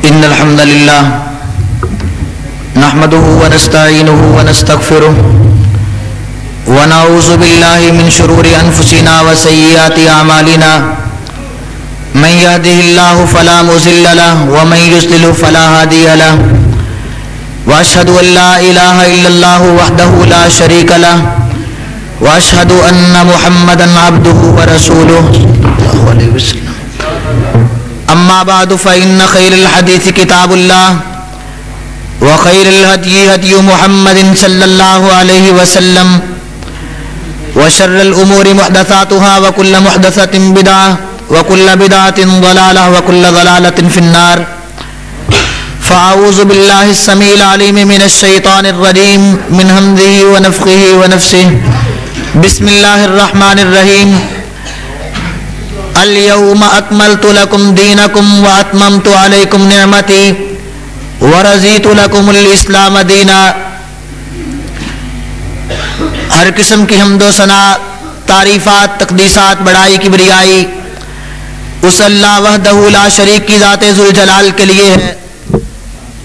إن الحمد لله نحمده ونستعينه ونستغفره ونعوذ بالله من شرور أنفسنا وسيئات أعمالنا من يهده الله فلا مضل له ومن يضلل فلا هادي له وأشهد أن لا إله إلا الله وحده لا شريك له وأشهد أن محمدا عبده ورسوله صلى الله عليه وسلم. أما بعد فإن خير الحديث كتاب الله وخير الهدي هدي محمد صلى الله عليه وسلم وشر الأمور محدثاتها وكل محدثة بدعة وكل بدعة ضلالة وكل ضلالة في النار. فأعوذ بالله السميع العليم من الشيطان الرجيم من همزه ونفخه ونفسه. بسم الله الرحمن الرحيم. اليوم أكملت لكم دينكم وأتممت عليكم نعمتي ورضيت لكم الإسلام دینا. ہر قسم کی حمد و ثنا، تعریفات، تقدیسات، بڑائی، کبریائی اس اللہ وحدہ لا شریک کی ذات ذوالجلال کے لیے ہے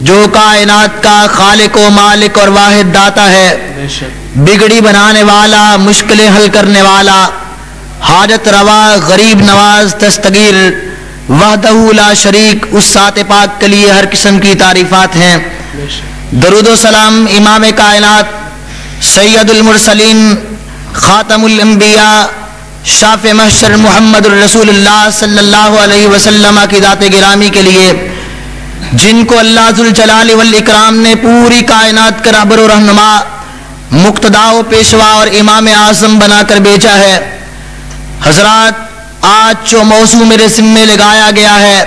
جو کائنات کا خالق و مالک اور واحد داتا ہے، بگڑی بنانے والا، مشکلیں حل کرنے والا، حاجت روا، غریب نواز، دستگیر، وحدہ لا شریک اس ذات پاک کے لیے ہر قسم کی تعریفات ہیں. درود و سلام امام کائنات، سید المرسلین، خاتم الانبیاء، شاف محشر محمد الرسول اللہ صلی اللہ علیہ وسلم کی ذات گرامی کے لیے جن کو اللہ ذوالجلال والاکرام نے پوری کائنات کا رہبر و رہنما، مقتدا و پیشوا اور امام اعظم بنا کر بھیجا ہے. حضرات، آج جو موضوع میرے ذمے لگایا گیا ہے،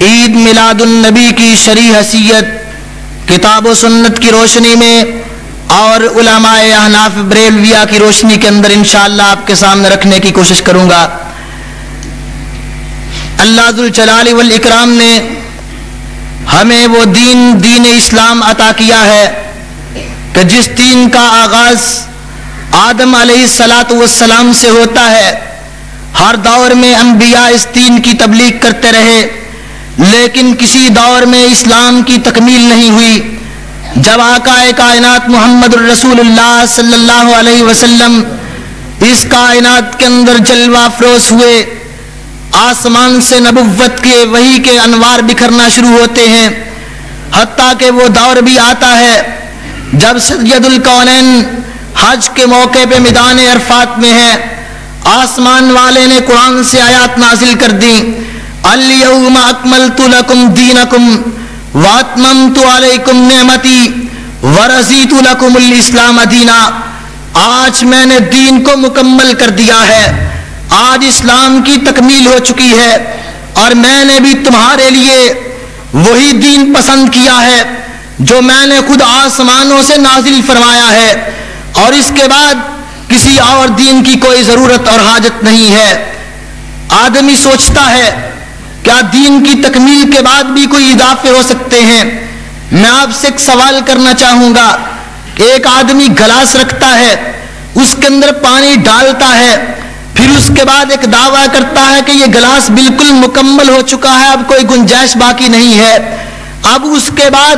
عید میلاد النبی کی شرعی حیثیت کتاب و سنت کی روشنی میں اور علماء احناف بریلویہ کی روشنی کے اندر انشاءاللہ آپ کے سامنے رکھنے کی کوشش کروں گا. اللہ ذوالجلال والاکرام نے ہمیں وہ دین اسلام عطا کیا ہے کہ جس دین کا آغاز آدم علیہ السلام سے ہوتا ہے. ہر دور میں انبیاء اس دین کی تبلیغ کرتے رہے، لیکن کسی دور میں اسلام کی تکمیل نہیں ہوئی. جب آقا کائنات محمد الرسول اللہ صلی اللہ علیہ وسلم اس کائنات کے اندر جلوہ افروز ہوئے، آسمان سے نبوت کے وحی کے انوار بکھرنا شروع ہوتے ہیں، حتیٰ کہ وہ دور بھی آتا ہے جب سید الکونین حج کے موقع پہ میدان عرفات میں ہے. آسمان والے نے قرآن سے آیات نازل کر دی، الیوم اکملت لکم دینکم واتممت علیکم نعمتی ورضیت لکم الاسلام دینا. آج میں نے دین کو مکمل کر دیا ہے، آج اسلام کی تکمیل ہو چکی ہے، اور میں نے بھی تمہارے لیے وہی دین پسند کیا ہے جو میں نے خود آسمانوں سے نازل فرمایا ہے، اور اس کے بعد کسی اور دین کی کوئی ضرورت اور حاجت نہیں ہے. آدمی سوچتا ہے کیا دین کی تکمیل کے بعد بھی کوئی اضافے ہو سکتے ہیں؟ میں آپ سے ایک سوال کرنا چاہوں گا کہ ایک آدمی گلاس رکھتا ہے، اس کے اندر پانی ڈالتا ہے، پھر اس کے بعد ایک دعویٰ کرتا ہے کہ یہ گلاس بالکل مکمل ہو چکا ہے، اب کوئی گنجائش باقی نہیں ہے. اب اس کے بعد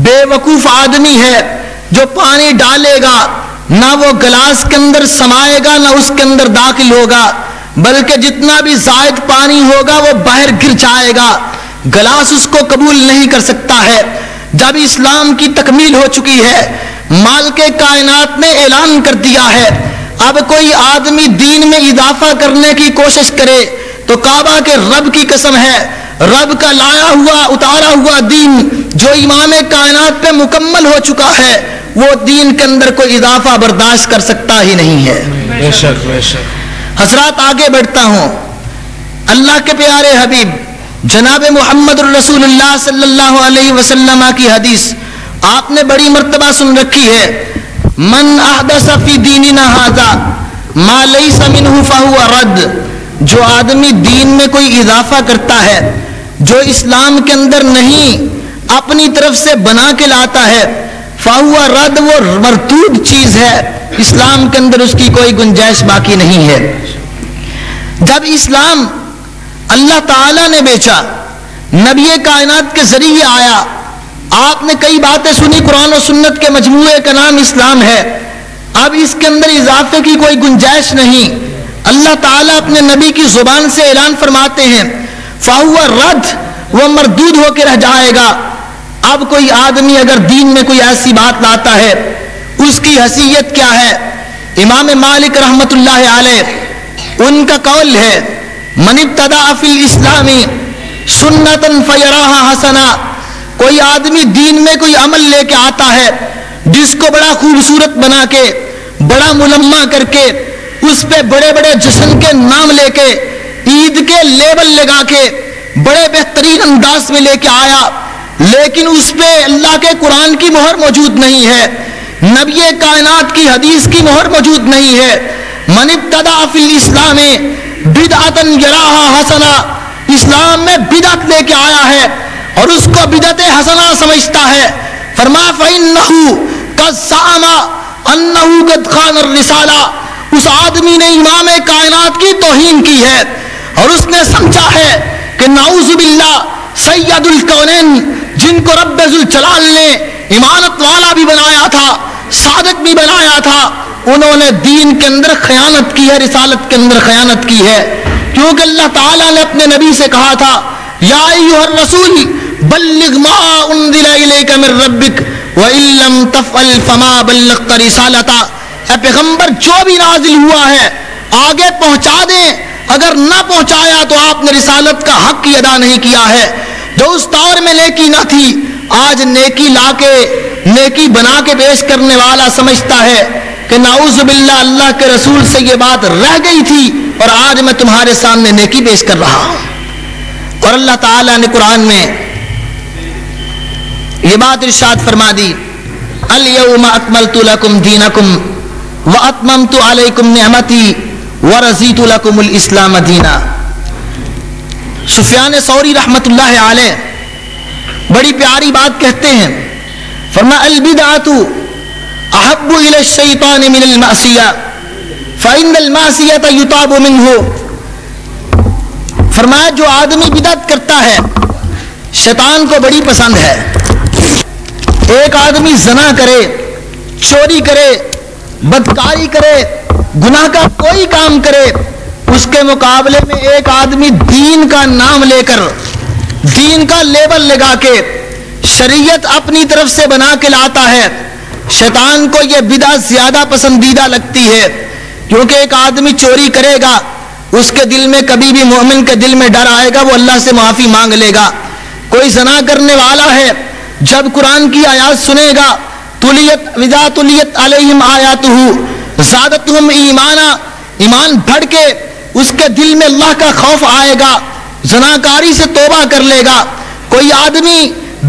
بے وقوف آدمی ہے جو پانی ڈالے گا، نہ وہ گلاس کے اندر سمائے گا نہ اس کے اندر داخل ہوگا، بلکہ جتنا بھی زائد پانی ہوگا وہ باہر گر جائے گا، گلاس اس کو قبول نہیں کر سکتا ہے. جب اسلام کی تکمیل ہو چکی ہے، مالک کائنات نے اعلان کر دیا ہے، اب کوئی آدمی دین میں اضافہ کرنے کی کوشش کرے تو کعبہ کے رب کی قسم ہے، رب کا لایا ہوا اتارا ہوا دین جو امام کائنات پہ مکمل ہو چکا ہے، وہ دین کے اندر کوئی اضافہ برداشت کر سکتا ہی نہیں ہے. بے شک بے شک. حضرات، آگے بڑھتا ہوں. اللہ کے پیارے حبیب جناب محمد الرسول اللہ صلی اللہ علیہ وسلم کی حدیث آپ نے بڑی مرتبہ سن رکھی ہے، من احدث فی دیننا ھذا ما لیس منہ فہو رد. جو آدمی دین میں کوئی اضافہ کرتا ہے جو اسلام کے اندر نہیں، اپنی طرف سے بنا کے لاتا ہے، فہو رد، وہ مردود چیز ہے، اسلام کے اندر اس کی کوئی گنجائش باقی نہیں ہے. جب اسلام اللہ تعالیٰ نے بیچا، نبی کائنات کے ذریعے آیا. آپ نے کئی باتیں سنی. قرآن و سنت کے مجموعے کا نام اسلام ہے. اب اس کے اندر اضافے کی کوئی گنجائش نہیں. اللہ تعالیٰ اپنے نبی کی زبان سے اعلان فرماتے ہیں فَهُوَ رَدْ وہ مردود ہو کے رہ جائے گا. اب کوئی آدمی اگر دین میں کوئی ایسی بات لاتا ہے اس کی حیثیت کیا ہے؟ امام مالک رحمت اللہ علیہ ان کا قول ہے من ابتدع فی الاسلام سنتا فیراها حسنا. کوئی آدمی دین میں کوئی عمل لے کے آتا ہے جس کو بڑا خوبصورت بنا کے بڑا ملمع کر کے اس پہ بڑے بڑے جشن کے نام لے کے عید کے لیبل لگا کے بڑے بہترین انداز میں لے کے آیا, لیکن اس پہ اللہ کے قرآن کی مہر موجود نہیں ہے, نبی کائنات کی حدیث کی مہر موجود نہیں ہے. من ابتدع فی الاسلام بدعتا یراها حسنا, اسلام میں بدعت لے کے آیا ہے اور اس کو بدعت حسنہ سمجھتا ہے. فرمایا فإنہ قد زعم انہ قد خان الرسالہ, اس آدمی نے امام کائنات کی توہین کی ہے اور اس نے سمجھا ہے کہ نعوذ باللہ سید الکونین جن کو رب ذوالجلال نے امانت والا بھی بنایا تھا, صادق بھی بنایا تھا, انہوں نے دین کے اندر خیانت کی ہے, رسالت کے اندر خیانت کی ہے. کیونکہ اللہ تعالیٰ نے اپنے نبی سے کہا تھا یا ایھا الرسول بلغ ما انزل الیک من ربک وان لم تفعل فما بلغت رسالتہ. اے پیغمبر جو بھی نازل ہوا ہے آگے پہنچا دیں, اگر نہ پہنچایا تو آپ نے رسالت کا حق ہی ادا نہیں کیا ہے. جو اس دور میں نیکی نہ تھی آج نیکی لا کے نیکی بنا کے پیش کرنے والا سمجھتا ہے کہ نعوذ باللہ اللہ کے رسول سے یہ بات رہ گئی تھی اور آج میں تمہارے سامنے نیکی پیش کر رہا ہوں. اور اللہ تعالیٰ نے قرآن میں یہ بات ارشاد فرما دی الیوم اکملت لکم دینکم واتممت علیکم نعمتی ورضیت لکم الاسلام دینا. سفیان ثوری رحمت اللہ علیہ بڑی پیاری بات کہتے ہیں, فرمایا البدعۃ احب الی الشیطان من المعصیہ فإن المعصیۃ یتاب منہ. فرمایا جو آدمی بدعت کرتا ہے شیطان کو بڑی پسند ہے. ایک آدمی زنا کرے, چوری کرے, بدکاری کرے, گناہ کا کوئی کام کرے, اس کے مقابلے میں ایک آدمی دین کا نام لے کر دین کا لیبل لگا کے شریعت اپنی طرف سے بنا کے لاتا ہے, شیطان کو یہ بدعت زیادہ پسندیدہ لگتی ہے. کیونکہ ایک آدمی چوری کرے گا اس کے دل میں کبھی بھی مومن کے دل میں ڈر آئے گا, وہ اللہ سے معافی مانگ لے گا. کوئی زنا کرنے والا ہے جب قرآن کی آیات سنے گا وَإِذَا تُلِيَتْ عَلَيْهِمْ آيَاتُهُ زَادَتْهُمْ ایمانا, ایمان بڑھ کے اس کے دل میں اللہ کا خوف آئے گا, زناکاری سے توبہ کر لے گا. کوئی آدمی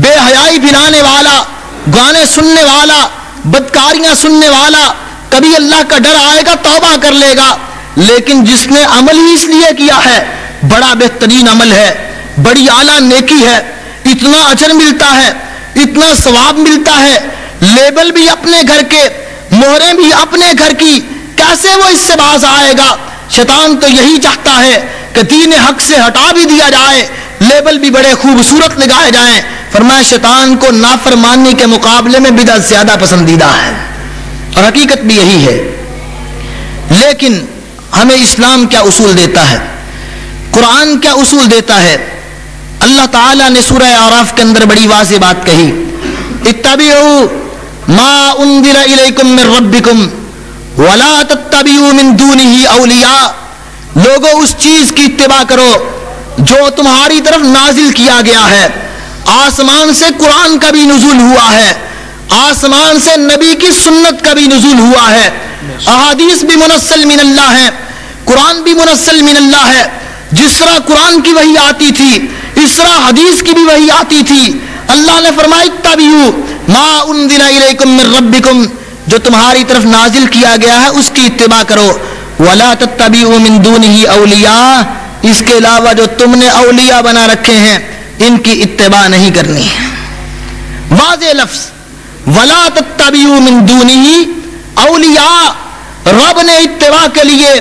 بے حیائی پھیلانے والا, گانے سننے والا, بدکاریاں سننے والا, کبھی اللہ کا ڈر آئے گا توبہ کر لے گا. لیکن جس نے عمل ہی اس لیے کیا ہے بڑا بہترین عمل ہے, بڑی اعلیٰ نیکی ہے, اتنا اجر ملتا ہے, اتنا ثواب ملتا ہے, لیبل بھی اپنے گھر کے, مہریں بھی اپنے گھر کی, کیسے وہ اس سے باز آئے گا؟ شیطان تو یہی چاہتا ہے کہ دین حق سے ہٹا بھی دیا جائے, لیبل بھی بڑے خوبصورت لگائے جائیں. فرمایا شیطان کو نافرمانی کے مقابلے میں بدعت زیادہ پسندیدہ ہے, اور حقیقت بھی یہی ہے. لیکن ہمیں اسلام کیا اصول دیتا ہے, قرآن کیا اصول دیتا ہے؟ اللہ تعالیٰ نے سورہ اعراف کے اندر بڑی واضح بات کہی اتبعوا ما انزل الیکم من ربکم ولا تتبعوا من دونہ اولیاء. لوگوں اس چیز کی اتباع کرو جو تمہاری طرف نازل کیا گیا ہے. آسمان سے قرآن کا بھی نزول ہوا ہے, آسمان سے نبی کی سنت کا بھی نزول ہوا ہے, احادیث بھی منزل من اللہ ہے, قرآن بھی منزل من اللہ ہے. جس طرح قرآن کی وحی آتی تھی اس طرح حدیث کی بھی وحی آتی تھی. اللہ نے فرمایا اتبعوا ما انزل الیکم من ربکم, جو تمہاری طرف نازل کیا گیا ہے اس کی اتباع کرو. ولا تتبعوا من دونہ اولیاء, اس کے علاوہ جو تم نے اولیاء بنا رکھے ہیں ان کی اتباع نہیں کرنی ہے. واضح لفظ ولا تتبعوا من دونہ اولیاء. رب نے اتباع کے لیے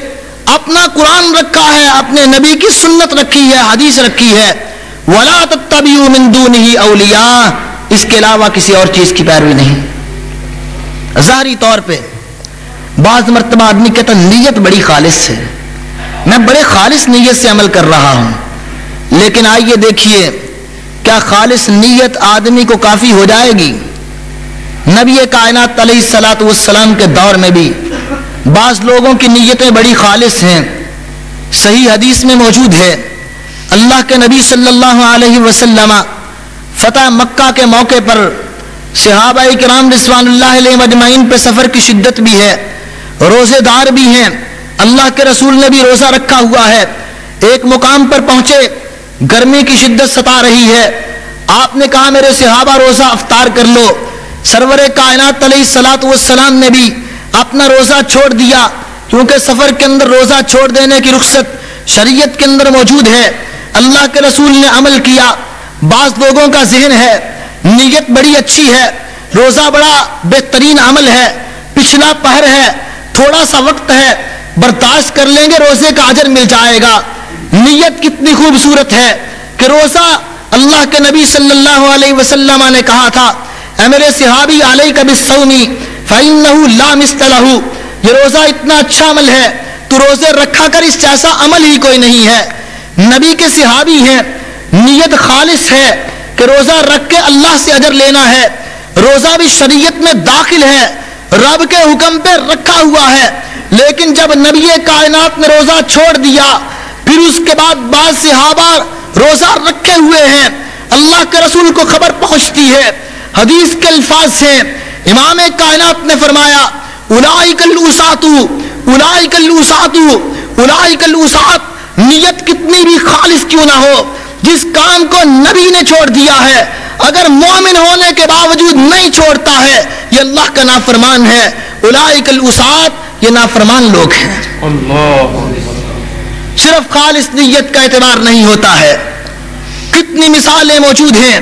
اپنا قرآن رکھا ہے, اپنے نبی کی سنت رکھی ہے, حدیث رکھی ہے. ولا تتبعوا من دونه اولیاء، اس کے علاوہ کسی اور چیز کی پیروی نہیں۔ ظاہری طور پہ بعض مرتبہ آدمی کہتا نیت بڑی خالص ہے، میں بڑے خالص نیت سے عمل کر رہا ہوں، لیکن آئیے دیکھیے کیا خالص نیت آدمی کو کافی ہو جائے گی؟ نبی کائنات علیہ الصلوۃ والسلام کے دور میں بھی بعض لوگوں کی نیتیں بڑی خالص ہیں۔ صحیح حدیث میں موجود ہے، اللہ کے نبی صلی اللہ علیہ وسلم فتح مکہ کے موقع پر صحابہ کرام رضوان اللہ علیہم اجمعین پہ سفر کی شدت بھی ہے، روزے دار بھی ہیں، اللہ کے رسول نے بھی روزہ رکھا ہوا ہے۔ ایک مقام پر پہنچے، گرمی کی شدت ستا رہی ہے، آپ نے کہا میرے صحابہ روزہ افطار کر لو۔ سرور کائنات علیہ الصلوۃ والسلام نے بھی اپنا روزہ چھوڑ دیا، کیونکہ سفر کے اندر روزہ چھوڑ دینے کی رخصت شریعت کے اندر موجود ہے۔ اللہ کے رسول نے عمل کیا۔ بعض لوگوں کا ذہن ہے نیت بڑی اچھی ہے، روزہ بڑا بہترین عمل ہے، پچھلا پہر ہے، تھوڑا سا وقت ہے، برداشت کر لیں گے روزے کا اجر مل جائے گا۔ نیت کتنی خوبصورت ہے کہ روزہ اللہ کے نبی صلی اللہ علیہ وسلم نے کہا تھا، اے میرے صحابی علیک بالصوم فإنہ لا مثل لہ، یہ روزہ اتنا اچھا عمل ہے، تو روزے رکھا کر، اس جیسا عمل ہی کوئی نہیں ہے۔ نبی کے صحابی ہیں، نیت خالص ہے کہ روزہ رکھ کے اللہ سے اجر لینا ہے، روزہ بھی شریعت میں داخل ہے، رب کے حکم پہ رکھا ہوا ہے، لیکن جب نبی کائنات نے روزہ چھوڑ دیا، پھر اس کے بعد بعض صحابہ روزہ رکھے ہوئے ہیں، اللہ کے رسول کو خبر پہنچتی ہے، حدیث کے الفاظ ہیں، امام کائنات نے فرمایا اولئک الوساۃ اولئک الوساۃ اولئک الوساۃ، نیت کتنی بھی خالص کیوں نہ ہو، جس کام کو نبی نے چھوڑ دیا ہے، اگر مومن ہونے کے باوجود نہیں چھوڑتا ہے، یہ اللہ کا نافرمان ہے۔ اولئک الوساۃ، یہ نافرمان لوگ ہیں۔ صرف خالص نیت کا اعتبار نہیں ہوتا ہے، کتنی مثالیں موجود ہیں۔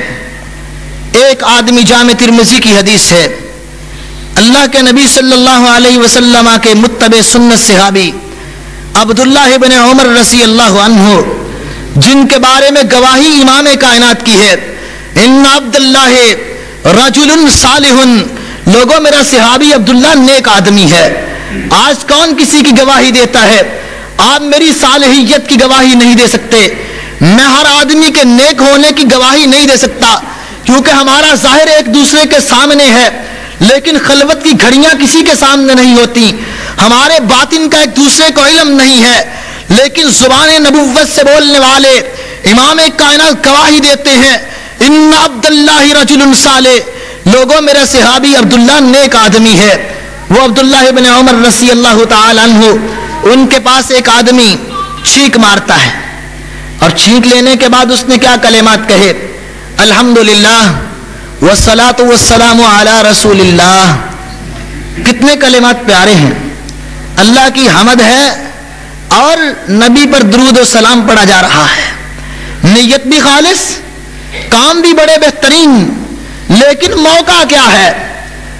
ایک آدمی، جامع ترمذی کی حدیث ہے، اللہ کے نبی صلی اللہ علیہ وسلم کے متبع سنت صحابی عبداللہ بن عمر رضی اللہ عنہ، جن کے بارے میں گواہی امام کائنات کی ہے، ان عبداللہ رجل صالح، لوگوں میرا صحابی عبداللہ نیک آدمی ہے۔ آج کون کسی کی گواہی دیتا ہے؟ آپ میری صالحیت کی گواہی نہیں دے سکتے، میں ہر آدمی کے نیک ہونے کی گواہی نہیں دے سکتا، کیونکہ ہمارا ظاہر ایک دوسرے کے سامنے ہے، لیکن خلوت کی گھڑیاں کسی کے سامنے نہیں ہوتی، ہمارے باطن کا ایک دوسرے کو علم نہیں ہے، لیکن زبان نبوت سے بولنے والے امام کائنات گواہی دیتے ہیں، ان عبداللہ رجل صالح، لوگوں میرا صحابی عبداللہ نیک آدمی ہے۔ وہ عبداللہ بن عمر رضی اللہ تعالی عنہ، ان کے پاس ایک آدمی چھینک مارتا ہے، اور چھینک لینے کے بعد اس نے کیا کلمات کہے؟ الحمدللہ والصلاۃ والسلام علی رسول اللہ۔ کتنے کلمات پیارے ہیں، اللہ کی حمد ہے اور نبی پر درود و سلام پڑھا جا رہا ہے، نیت بھی خالص، کام بھی بڑے بہترین، لیکن موقع کیا ہے؟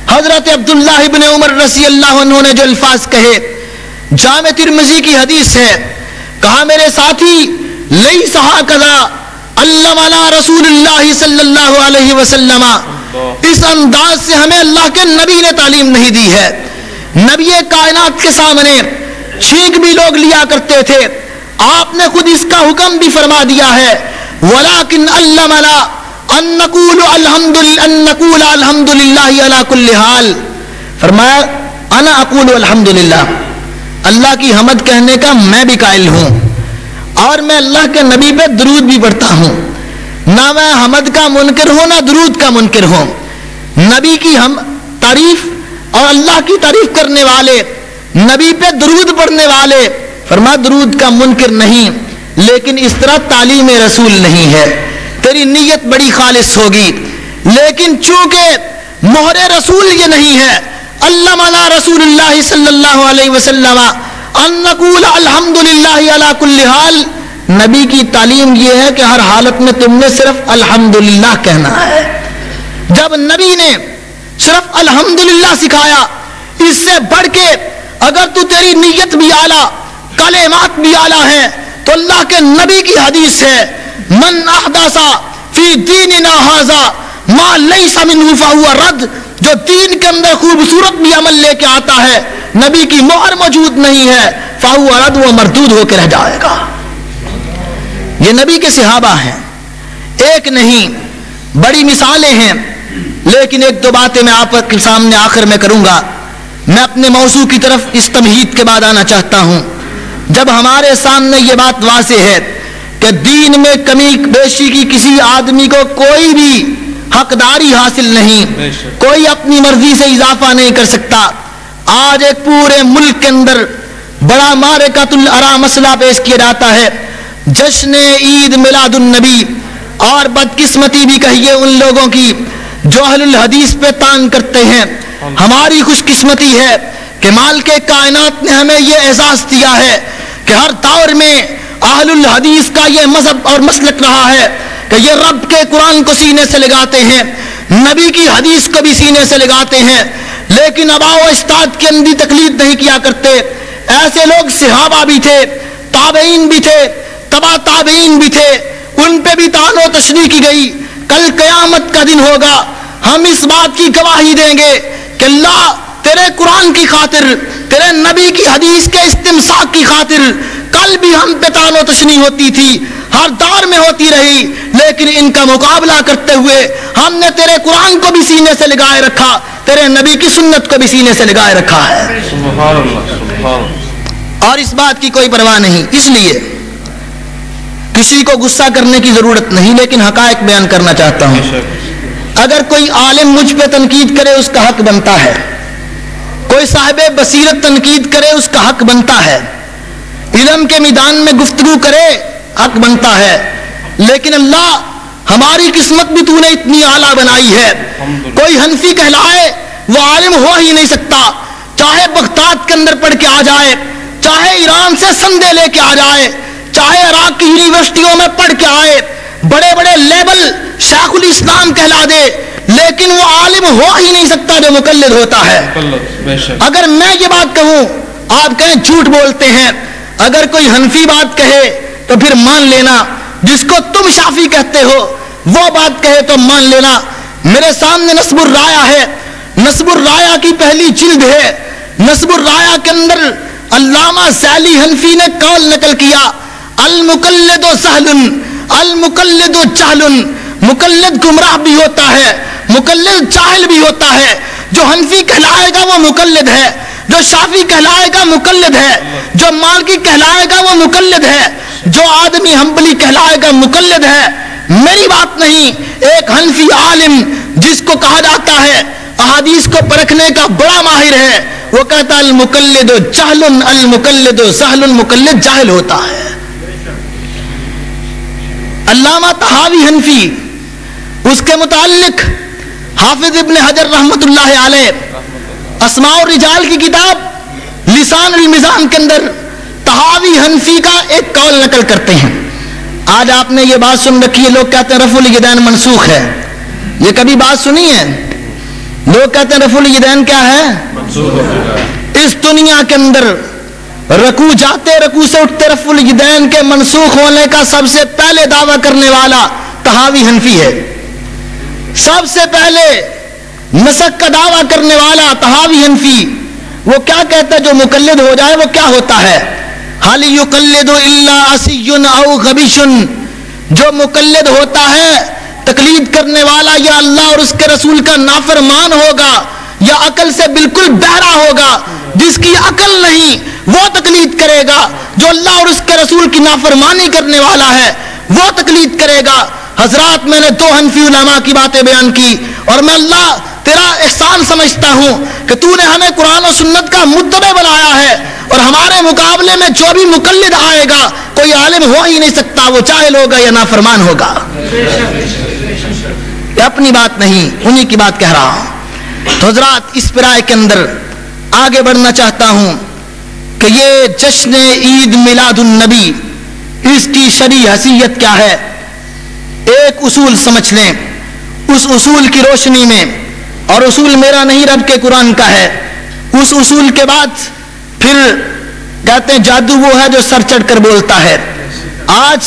حضرت عبداللہ ابن عمر رضی اللہ عنہ نے جو الفاظ کہے، جامع ترمذی کی حدیث ہے، کہا میرے ساتھی لیس ہکذا علمنا رسول اللہ صلی اللہ علیہ وسلم، اس انداز سے ہمیں اللہ کے نبی نے تعلیم نہیں دی ہے۔ نبی کائنات کے سامنے چھینک بھی لوگ لیا کرتے تھے، آپ نے خود اس کا حکم بھی فرما دیا ہے، ولیکن علمنا ان نقول الحمدللہ علی کل حال، فرمایا انا اقول الحمدللہ، اللہ کی حمد کہنے کا میں بھی قائل ہوں، اور میں اللہ کے نبی پہ درود بھی پڑھتا ہوں، نہ میں حمد کا منکر ہوں نہ درود کا منکر ہوں۔ نبی کی ہم تعریف اور اللہ کی تعریف کرنے والے، نبی پہ درود پڑھنے والے، فرما درود کا منکر نہیں، لیکن اس طرح تعلیم رسول نہیں ہے، تیری نیت بڑی خالص ہوگی، لیکن چونکہ مہر رسول یہ نہیں ہے، علمنا رسول اللہ صلی اللہ علیہ وسلم ان نقول الحمدللہ علی کل حال، نبی کی تعلیم یہ ہے کہ ہر حالت میں تم نے صرف الحمدللہ کہنا ہے۔ جب نبی نے صرف الحمدللہ سکھایا، اس سے بڑھ کے اگر تو تیری نیت بھی اعلیٰ، کلمات بھی اعلیٰ ہیں، تو اللہ کے نبی کی حدیث ہے، من احدث فی دیننا ھذا ما لیس منہ فہو رد، جو دین کے اندر خوبصورت بھی عمل لے کے آتا ہے، نبی کی مہر موجود نہیں ہے، فہو رد، وہ مردود ہو کے رہ جائے گا۔ یہ نبی کے صحابہ ہیں، ایک نہیں بڑی مثالیں ہیں، لیکن ایک دو باتیں میں آپ کے سامنے آخر میں کروں گا۔ میں اپنے موضوع کی طرف اس تمہید کے بعد آنا چاہتا ہوں۔ جب ہمارے سامنے یہ بات واضح ہے کہ دین میں کمی بیشی کی کسی آدمی کو کوئی بھی حقداری حاصل نہیں، کوئی اپنی مرضی سے اضافہ نہیں کر سکتا، آج ایک پورے ملک کے اندر بڑا معرکۃ الارا مسئلہ پیش کیا جاتا ہے، جشن عید میلاد النبی، اور بدقسمتی بھی کہیے ان لوگوں کی جو اہل الحدیث پہ تان کرتے ہیں۔ ہماری خوش قسمتی ہے کہ مالک کائنات نے ہمیں یہ احساس دیا ہے کہ ہر دور میں اہل الحدیث کا یہ مذہب اور مسلک رہا ہے کہ یہ رب کے قرآن کو سینے سے لگاتے ہیں، نبی کی حدیث کو بھی سینے سے لگاتے ہیں، لیکن آباء و اجداد کی اندھی تقلید نہیں کیا کرتے۔ ایسے لوگ صحابہ بھی تھے، تابعین بھی تھے، تبع تابعین بھی تھے، ان پہ بھی طعن و تشریح کی گئی۔ کل قیامت کا دن ہوگا، ہم اس بات کی گواہی دیں گے کہ اللہ تیرے قرآن کی خاطر، تیرے نبی کی حدیث کے استمساک کی خاطر کل بھی ہم پہ طعن و تشریح ہوتی تھی، ہر دور میں ہوتی رہی، لیکن ان کا مقابلہ کرتے ہوئے ہم نے تیرے قرآن کو بھی سینے سے لگائے رکھا، تیرے نبی کی سنت کو بھی سینے سے لگائے رکھا ہے، سبحان اللہ سبحان اللہ۔ اور اس بات کی کوئی پرواہ نہیں۔ اس لیے کسی کو غصہ کرنے کی ضرورت نہیں، لیکن حقائق بیان کرنا چاہتا ہوں۔ اگر کوئی عالم مجھ پہ تنقید کرے اس کا حق بنتا ہے، کوئی صاحب بصیرت تنقید کرے اس کا حق بنتا ہے، علم کے میدان میں گفتگو کرے حق بنتا ہے، لیکن اللہ ہماری قسمت بھی تو نے اتنی اعلیٰ بنائی ہے، کوئی حنفی کہلائے وہ عالم ہو ہی نہیں سکتا، چاہے بغداد کے اندر پڑھ کے آ جائے، چاہے ایران سے سندے لے کے آ جائے، چاہے عراق کی یونیورسٹیوں میں پڑھ کے آئے، بڑے بڑے لیبل شیخ الاسلام کہلا دے، لیکن وہ عالم ہو ہی نہیں سکتا جو مقلد ہوتا ہے۔ اگر میں یہ بات کہوں آپ کہیں جھوٹ بولتے ہیں، اگر کوئی حنفی بات کہے تو پھر مان لینا، جس کو تم شافی کہتے ہو وہ بات کہے تو مان لینا۔ میرے سامنے نصب الرایا ہے، نصب الرایا کی پہلی جلد ہے، نصب الرایا کے اندر علامہ سیلی حنفی نے قول نقل کیا، المقلد سہل المقلد جہل، مقلد گمراہ بھی ہوتا ہے، مقلد جاہل بھی ہوتا ہے، جو حنفی کہلائے گا وہ مقلد ہے، جو شافی کہلائے گا مقلد ہے، جو مالکی کہلائے گا وہ مقلد ہے، جو آدمی حنبلی کہلائے گا مقلد ہے۔ میری بات نہیں، ایک حنفی عالم جس کو کہا جاتا ہے احادیث کو پرکھنے کا بڑا ماہر ہے، وہ کہتا ہے المقلد جہل المقلد سہل، مقلد جاہل ہوتا ہے۔ علامہ طحاوی حنفی، اس کے متعلق حافظ ابن حجر رحمۃ اللہ علیہ اسماء الرجال کی کتاب لسان المیزان کے اندر طحاوی حنفی کا ایک قول نقل کرتے ہیں۔ آج آپ نے یہ بات سن رکھی ہے، لوگ کہتے ہیں رفع الیدین منسوخ ہے، یہ کبھی بات سنی ہے؟ لوگ کہتے ہیں رفع الیدین کیا ہے؟ اس دنیا کے اندر رکوع جاتے رکوع سے اٹھتے رفع الیدین کے منسوخ ہونے کا سب سے پہلے دعویٰ کرنے والا طحاوی حنفی ہے، سب سے پہلے نسک کا دعویٰ کرنے والا طحاوی حنفی۔ وہ کیا کہتا ہے جو مقلد ہو جائے وہ کیا ہوتا ہے؟ حل یقلد الا عصی او غبیش، جو مقلد ہوتا ہے تقلید کرنے والا یا اللہ اور اس کے رسول کا نافرمان ہوگا یا عقل سے بالکل بہرا ہوگا، جس کی عقل نہیں وہ تقلید کرے گا، جو اللہ اور اس کے رسول کی نافرمانی کرنے والا ہے وہ تقلید کرے گا۔ حضرات میں نے دو حنفی علماء کی باتیں بیان کی، اور میں اللہ تیرا احسان سمجھتا ہوں کہ تو نے ہمیں قرآن و سنت کا متبع بنایا ہے، اور ہمارے مقابلے میں جو بھی مقلد آئے گا کوئی عالم ہو ہی نہیں سکتا، وہ جاہل ہوگا یا نافرمان ہوگا۔ یہ اپنی بات نہیں، انہی کی بات کہہ رہا ہوں۔ تو حضرات اس پرائے کے اندر آگے بڑھنا چاہتا ہوں کہ یہ جشن عید میلاد النبی، اس کی شرعی حیثیت کیا ہے؟ ایک اصول سمجھ لیں، اس اصول کی روشنی میں، اور اصول میرا نہیں رب کے قرآن کا ہے، اس اصول کے بعد پھر کہتے ہیں جادو وہ ہے جو سر چڑھ کر بولتا ہے۔ آج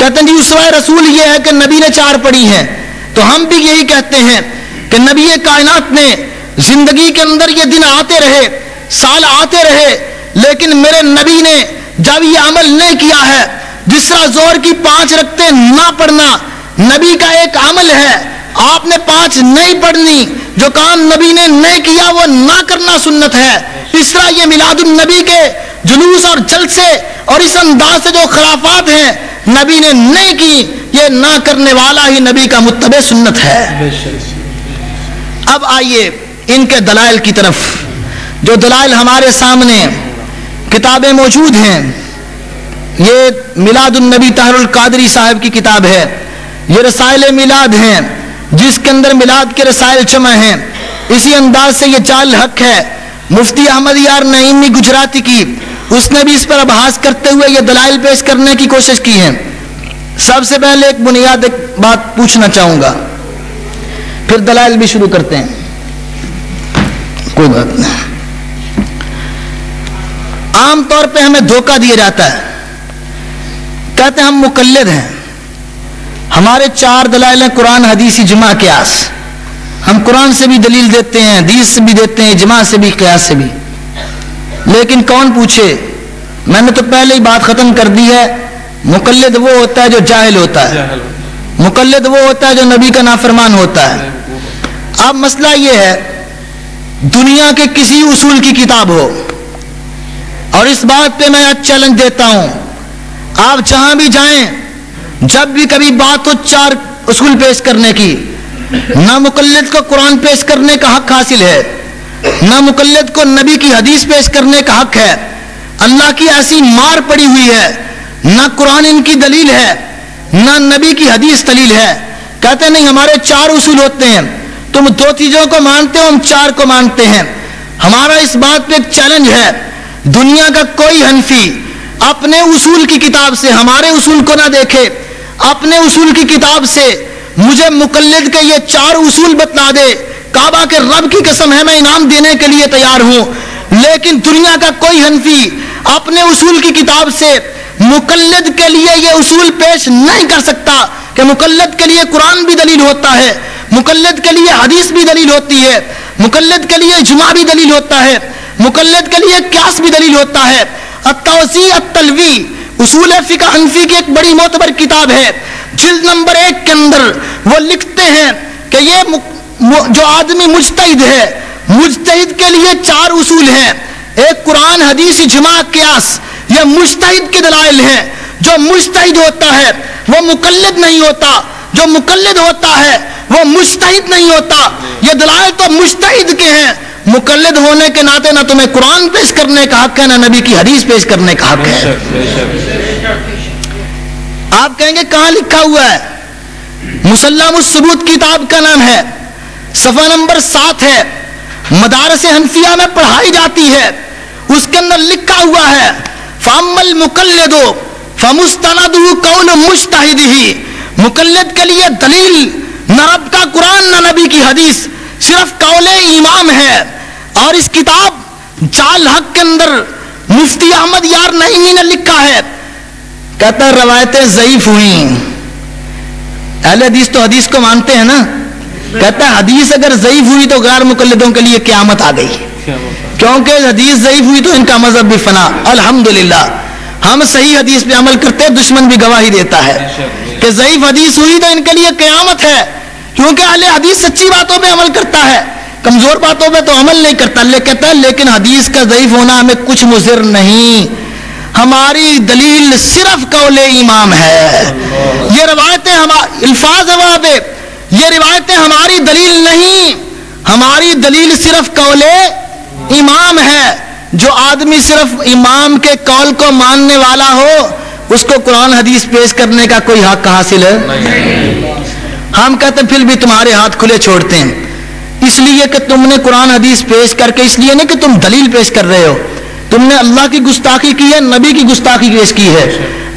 کہتے ہیں جی اسوہ رسول یہ ہے کہ نبی نے 4 پڑھی ہیں، تو ہم بھی یہی کہتے ہیں کہ نبی کائنات نے زندگی کے اندر یہ دن آتے رہے، سال آتے رہے، لیکن میرے نبی نے جب یہ عمل نہیں کیا ہے، جس طرح زور کی 5 رکعتیں نہ پڑھنا نبی کا ایک عمل ہے، آپ نے 5 نہیں پڑھنی، جو کام نبی نے نہیں کیا وہ نہ کرنا سنت ہے، اس طرح یہ میلاد النبی کے جلوس اور جلسے اور اس انداز سے جو خرافات ہیں نبی نے نہیں کی، یہ نہ کرنے والا ہی نبی کا متبع سنت ہے۔ اب آئیے ان کے دلائل کی طرف، جو دلائل ہمارے سامنے کتابیں موجود ہیں۔ یہ میلاد النبی طاہر القادری صاحب کی کتاب ہے، یہ رسائل میلاد ہیں جس کے اندر میلاد کے رسائل جمع ہیں، اسی انداز سے یہ جال حق ہے مفتی احمد یار نعیمی گجراتی کی، اس نے بھی اس پر ابحاث کرتے ہوئے یہ دلائل پیش کرنے کی کوشش کی ہے۔ سب سے پہلے ایک بنیاد بات پوچھنا چاہوں گا، پھر دلائل بھی شروع کرتے ہیں، کوئی بات نہیں۔ عام طور پہ ہمیں دھوکہ دیا جاتا ہے، کہتے ہیں ہم مقلد ہیں، ہمارے 4 دلائل ہیں قرآن حدیث اجماع قیاس، ہم قرآن سے بھی دلیل دیتے ہیں، حدیث سے بھی دیتے ہیں، اجماع سے بھی، قیاس سے بھی۔ لیکن کون پوچھے، میں نے تو پہلے ہی بات ختم کر دی ہے، مقلد وہ ہوتا ہے جو جاہل ہوتا ہے، مقلد وہ ہوتا ہے جو نبی کا نافرمان ہوتا ہے۔ اب مسئلہ یہ ہے، دنیا کے کسی اصول کی کتاب ہو، اور اس بات پہ میں چیلنج دیتا ہوں، آپ جہاں بھی جائیں، جب بھی کبھی بات ہو 4 اصول پیش کرنے کی، نہ مقلد کو قرآن پیش کرنے کا حق حاصل ہے، نہ مقلد کو نبی کی حدیث پیش کرنے کا حق ہے۔ اللہ کی ایسی مار پڑی ہوئی ہے، نہ قرآن ان کی دلیل ہے، نہ نبی کی حدیث دلیل ہے۔ کہتے نہیں ہمارے 4 اصول ہوتے ہیں، تم 2 چیزوں کو مانتے ہو، ہم 4 کو مانتے ہیں۔ ہمارا اس بات پہ ایک چیلنج ہے، دنیا کا کوئی حنفی اپنے اصول کی کتاب سے ہمارے اصول کو نہ دیکھے، اپنے اصول کی کتاب سے مجھے مقلد کے یہ 4 اصول بتلا دے، کعبہ کے رب کی قسم ہے میں انعام دینے کے لیے تیار ہوں۔ لیکن دنیا کا کوئی حنفی اپنے اصول کی کتاب سے مقلد کے لیے یہ اصول پیش نہیں کر سکتا کہ مقلد کے لیے قرآن بھی دلیل ہوتا ہے، مقلد کے لیے حدیث بھی دلیل ہوتی ہے، مقلد کے لیے اجماع بھی دلیل ہوتا ہے، مقلد کے لیے قیاس بھی دلیل ہوتا ہے۔ التوضیح التلوی اصول فقہ حنفی کی ایک بڑی معتبر کتاب ہے، جلد نمبر 1 کے اندر وہ لکھتے ہیں کہ یہ جو آدمی مجتہد ہے، مجتہد کے لیے 4 اصول ہیں، ایک قرآن حدیث اجماع قیاس، یہ مجتہد کے دلائل ہیں۔ جو مجتہد ہوتا ہے وہ مقلد نہیں ہوتا، جو مقلد ہوتا ہے وہ مجتہد نہیں ہوتا۔ یہ دلائل تو مجتہد کے ہیں، مقلد ہونے کے ناطے نہ تمہیں قرآن پیش کرنے کا حق ہے، نہ نبی کی حدیث پیش کرنے کا حق ہے۔ آپ کہیں گے کہاں لکھا ہوا ہے؟ مسلم الثبوت کتاب کا نام ہے، صفحہ نمبر 7 ہے، مدارس حنفیہ میں پڑھائی جاتی ہے، اس کے اندر لکھا ہوا ہے فَأَمَّا الْمُقَلِّدُ فَمُسْتَنَدُهُ قَوْلُ مُجْتَہِدِهِ، مقلد کے لیے دلیل نہ رب کا قرآن نہ نبی کی حدیث، صرف قول امام ہے۔ اور اس کتاب جال حق کے اندر مفتی احمد یار نعیمی نے لکھا ہے، کہتا ہے روایتیں ضعیف ہوئیں۔ اہل حدیث تو حدیث کو مانتے ہیں نا، کہتا ہے حدیث اگر ضعیف ہوئی تو غیر مقلدوں کے لیے قیامت آ گئی، کیونکہ حدیث ضعیف ہوئی تو ان کا مذہب بھی فنا۔ الحمدللہ ہم صحیح حدیث پہ عمل کرتے ہیں، دشمن بھی گواہی دیتا ہے کہ ضعیف حدیث ہوئی تو ان کے لیے قیامت ہے، کیونکہ اہل حدیث سچی باتوں پہ عمل کرتا ہے، کمزور باتوں پہ تو عمل نہیں کرتا۔ کہتا ہے لیکن حدیث کا ضعیف ہونا ہمیں کچھ مضر نہیں، ہماری دلیل صرف قول امام ہے۔ یہ روایتیں الفاظ پہ یہ روایتیں ہماری دلیل نہیں، ہماری دلیل صرف قول امام ہے۔ جو آدمی صرف امام کے قول کو ماننے والا ہو اس کو قرآن حدیث پیش کرنے کا کوئی حق حاصل ہے؟ ہم کہتے ہیں پھر بھی تمہارے ہاتھ کھلے چھوڑتے ہیں، اس لیے کہ تم نے قرآن حدیث پیش کر کے، اس لیے نہیں کہ تم دلیل پیش کر رہے ہو، تم نے اللہ کی گستاخی کی ہے، نبی کی گستاخی پیش کی ہے،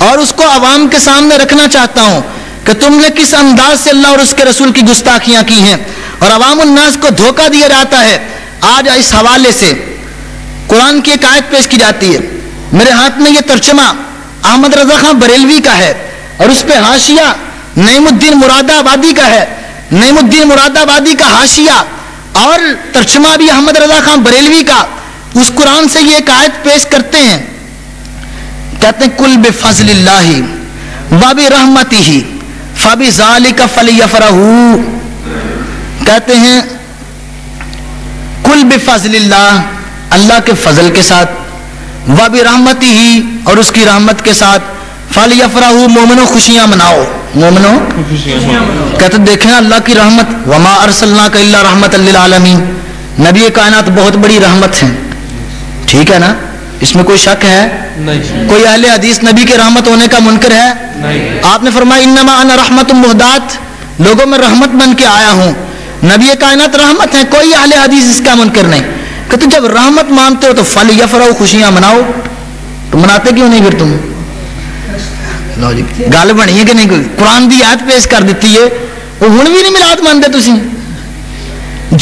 اور اس کو عوام کے سامنے رکھنا چاہتا ہوں کہ تم نے کس انداز سے اللہ اور اس کے رسول کی گستاخیاں کی ہیں، اور عوام الناس کو دھوکہ دیا جاتا ہے۔ آج اس حوالے سے قرآن کی ایک آیت پیش کی جاتی ہے، میرے ہاتھ میں یہ ترجمہ احمد رضا خان بریلوی کا ہے، اور اس پہ حاشیہ نعیم الدین مراد آبادی کا ہے. نعیم الدین مراد آبادی کا حاشیہ اور ترجمہ بھی احمد رضا خان بریلوی کا اس قرآن سے یہ ایک آیت پیش کرتے ہیں. کہتے ہیں کل بفضل اللہ وبرحمتہ فبذالک فلیفرحوا. کہتے ہیں کل بفضل اللہ، اللہ کے فضل کے ساتھ، وبرحمتہ اور اس کی رحمت کے ساتھ، فلیفرحوا مومنو خوشیاں مناؤ. مومنو کہتے دیکھیں اللہ کی رحمت، وما ارسلناک الا رحمۃ للعالمین، نبی کائنات بہت بڑی رحمت ہیں. ٹھیک ہے نا، اس میں کوئی شک ہے؟ نہیں. کوئی اہل حدیث نبی کے رحمت ہونے کا منکر ہے؟ نہیں. آپ نے فرمایا انما انا رحمت مہدات، لوگوں میں رحمت بن کے آیا ہوں. نبی کائنات رحمت ہیں، کوئی اہل حدیث اس کا منکر نہیں. کہتے جب رحمت مانتے ہو تو فلیفرحوا خوشیاں مناؤ. تو مناتے کیوں نہیں پھر تم؟ لو جی گل بنی ہے کہ نہیں؟ کوئی قرآن دی آیت پیش کر دیتی ہے، وہ ہن بھی نہیں میلاد مانتے تسی.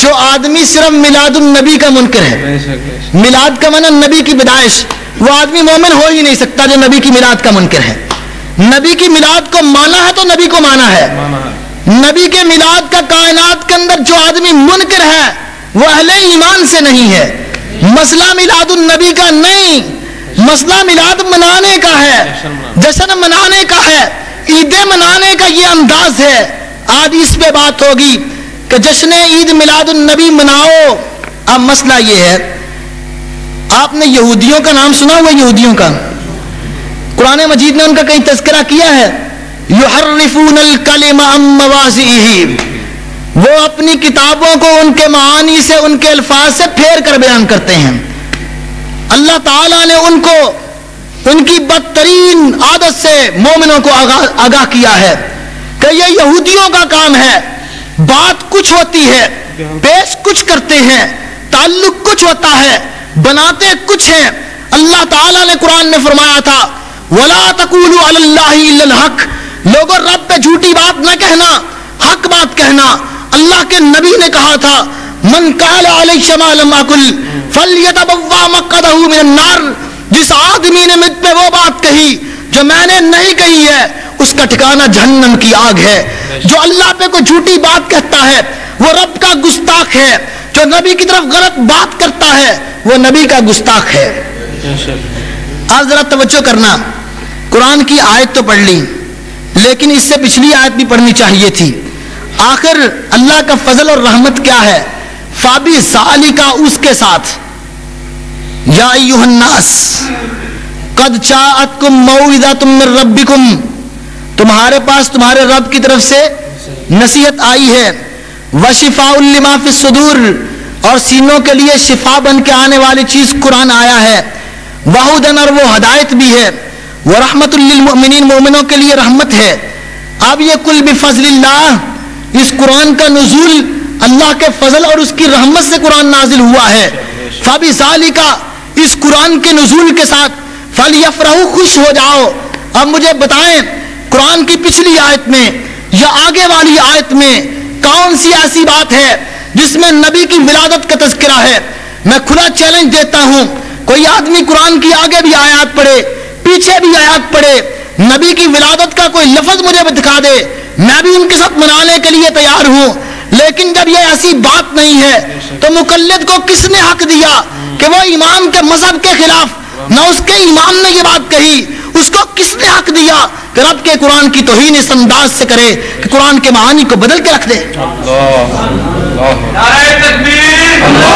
جو آدمی صرف میلاد النبی کا منکر ہے، میلاد کا معنی نبی کی پیدائش، وہ آدمی مومن ہو ہی نہیں سکتا جو نبی کی میلاد کا منکر ہے. نبی کی میلاد کو مانا ہے تو نبی کو مانا ہے. نبی کے میلاد کا کائنات کے اندر جو آدمی منکر ہے وہ اہل ایمان سے نہیں ہے. مسئلہ میلاد النبی کا نہیں، مسئلہ میلاد منانے کا ہے، جشن منانے کا ہے، عیدیں منانے کا یہ انداز ہے. آج اس پہ بات ہوگی کہ جشن عید میلاد النبی مناؤ. اب مسئلہ یہ ہے، آپ نے یہودیوں کا نام سنا ہوا؟ یہودیوں کا قرآن مجید نے ان کا کہیں تذکرہ کیا ہے؟ یحرفون الکلم عن مواضعہ، وہ اپنی کتابوں کو ان کے معانی سے، ان کے الفاظ سے پھیر کر بیان کرتے ہیں. اللہ تعالیٰ نے ان کو ان کی بدترین عادت سے مومنوں کو آگاہ کیا ہے کہ یہ یہودیوں کا کام ہے. بات کچھ ہوتی ہے، پیش کچھ کرتے ہیں، تعلق کچھ ہوتا ہے، بناتے کچھ ہیں. اللہ تعالیٰ نے قرآن میں فرمایا تھا وَلَا تَقُولُوا عَلَى اللَّهِ إِلَّا الْحَقِّ، لوگوں رب پہ جھوٹی بات نہ کہنا، حق بات کہنا. اللہ کے نبی نے کہا تھا من قال علیہ ما لم اقل فلیتبوا مقعدہ من النار، جس آدمی نے مجھ پہ وہ بات کہی جو میں نے نہیں کہی ہے اس کا ٹھکانہ جہنم کی آگ ہے. جو اللہ پہ کوئی جھوٹی بات کہتا ہے وہ رب کا گستاخ ہے، جو نبی کی طرف غلط بات کرتا ہے وہ نبی کا گستاخ ہے. آپ ذرا توجہ کرنا، قرآن کی آیت تو پڑھ لی لیکن اس سے پچھلی آیت بھی پڑھنی چاہیے تھی. آخر اللہ کا فضل اور رحمت کیا ہے؟ فَبِذَالِکَ، اس کے ساتھ، یا ایھا الناس قد جاءتکم موعظۃ من ربکم، تمہارے پاس تمہارے رب کی طرف سے نصیحت آئی ہے. وشفاء لما فی الصدور، اور سینوں کے لیے شفا بن کے آنے والی چیز قرآن آیا ہے. وہدن، اور وہ ہدایت بھی ہے. ورحمۃ للمؤمنین، مومنوں کے لیے رحمت ہے. اب یہ کل بفضل اللہ، اس قرآن کا نزول اللہ کے فضل اور اس کی رحمت سے قرآن نازل ہوا ہے. فبذالک، اس قرآن کے نزول کے ساتھ، فلیفرحوا، خوش ہو جاؤ. اب مجھے بتائیں قرآن کی پچھلی آیت میں یا آگے والی آیت میں کون سی ایسی بات ہے جس میں نبی کی ولادت کا تذکرہ ہے؟ میں کھلا چیلنج دیتا ہوں، کوئی آدمی قرآن کی آگے بھی آیات پڑھے پیچھے بھی آیات پڑھے، نبی کی ولادت کا کوئی لفظ مجھے دکھا دے، میں بھی ان کے ساتھ منانے کے لیے تیار ہوں. لیکن جب یہ ایسی بات نہیں ہے تو مقلد کو کس نے حق دیا کہ وہ امام کے مذہب کے خلاف، نہ اس کے امام نے یہ بات کہی، اس کو کس نے حق دیا کہ رب کے قرآن کی توہین اس انداز سے کرے کہ قرآن کے معانی کو بدل کے رکھ دے؟ نعرہ تکبیر، نعرہ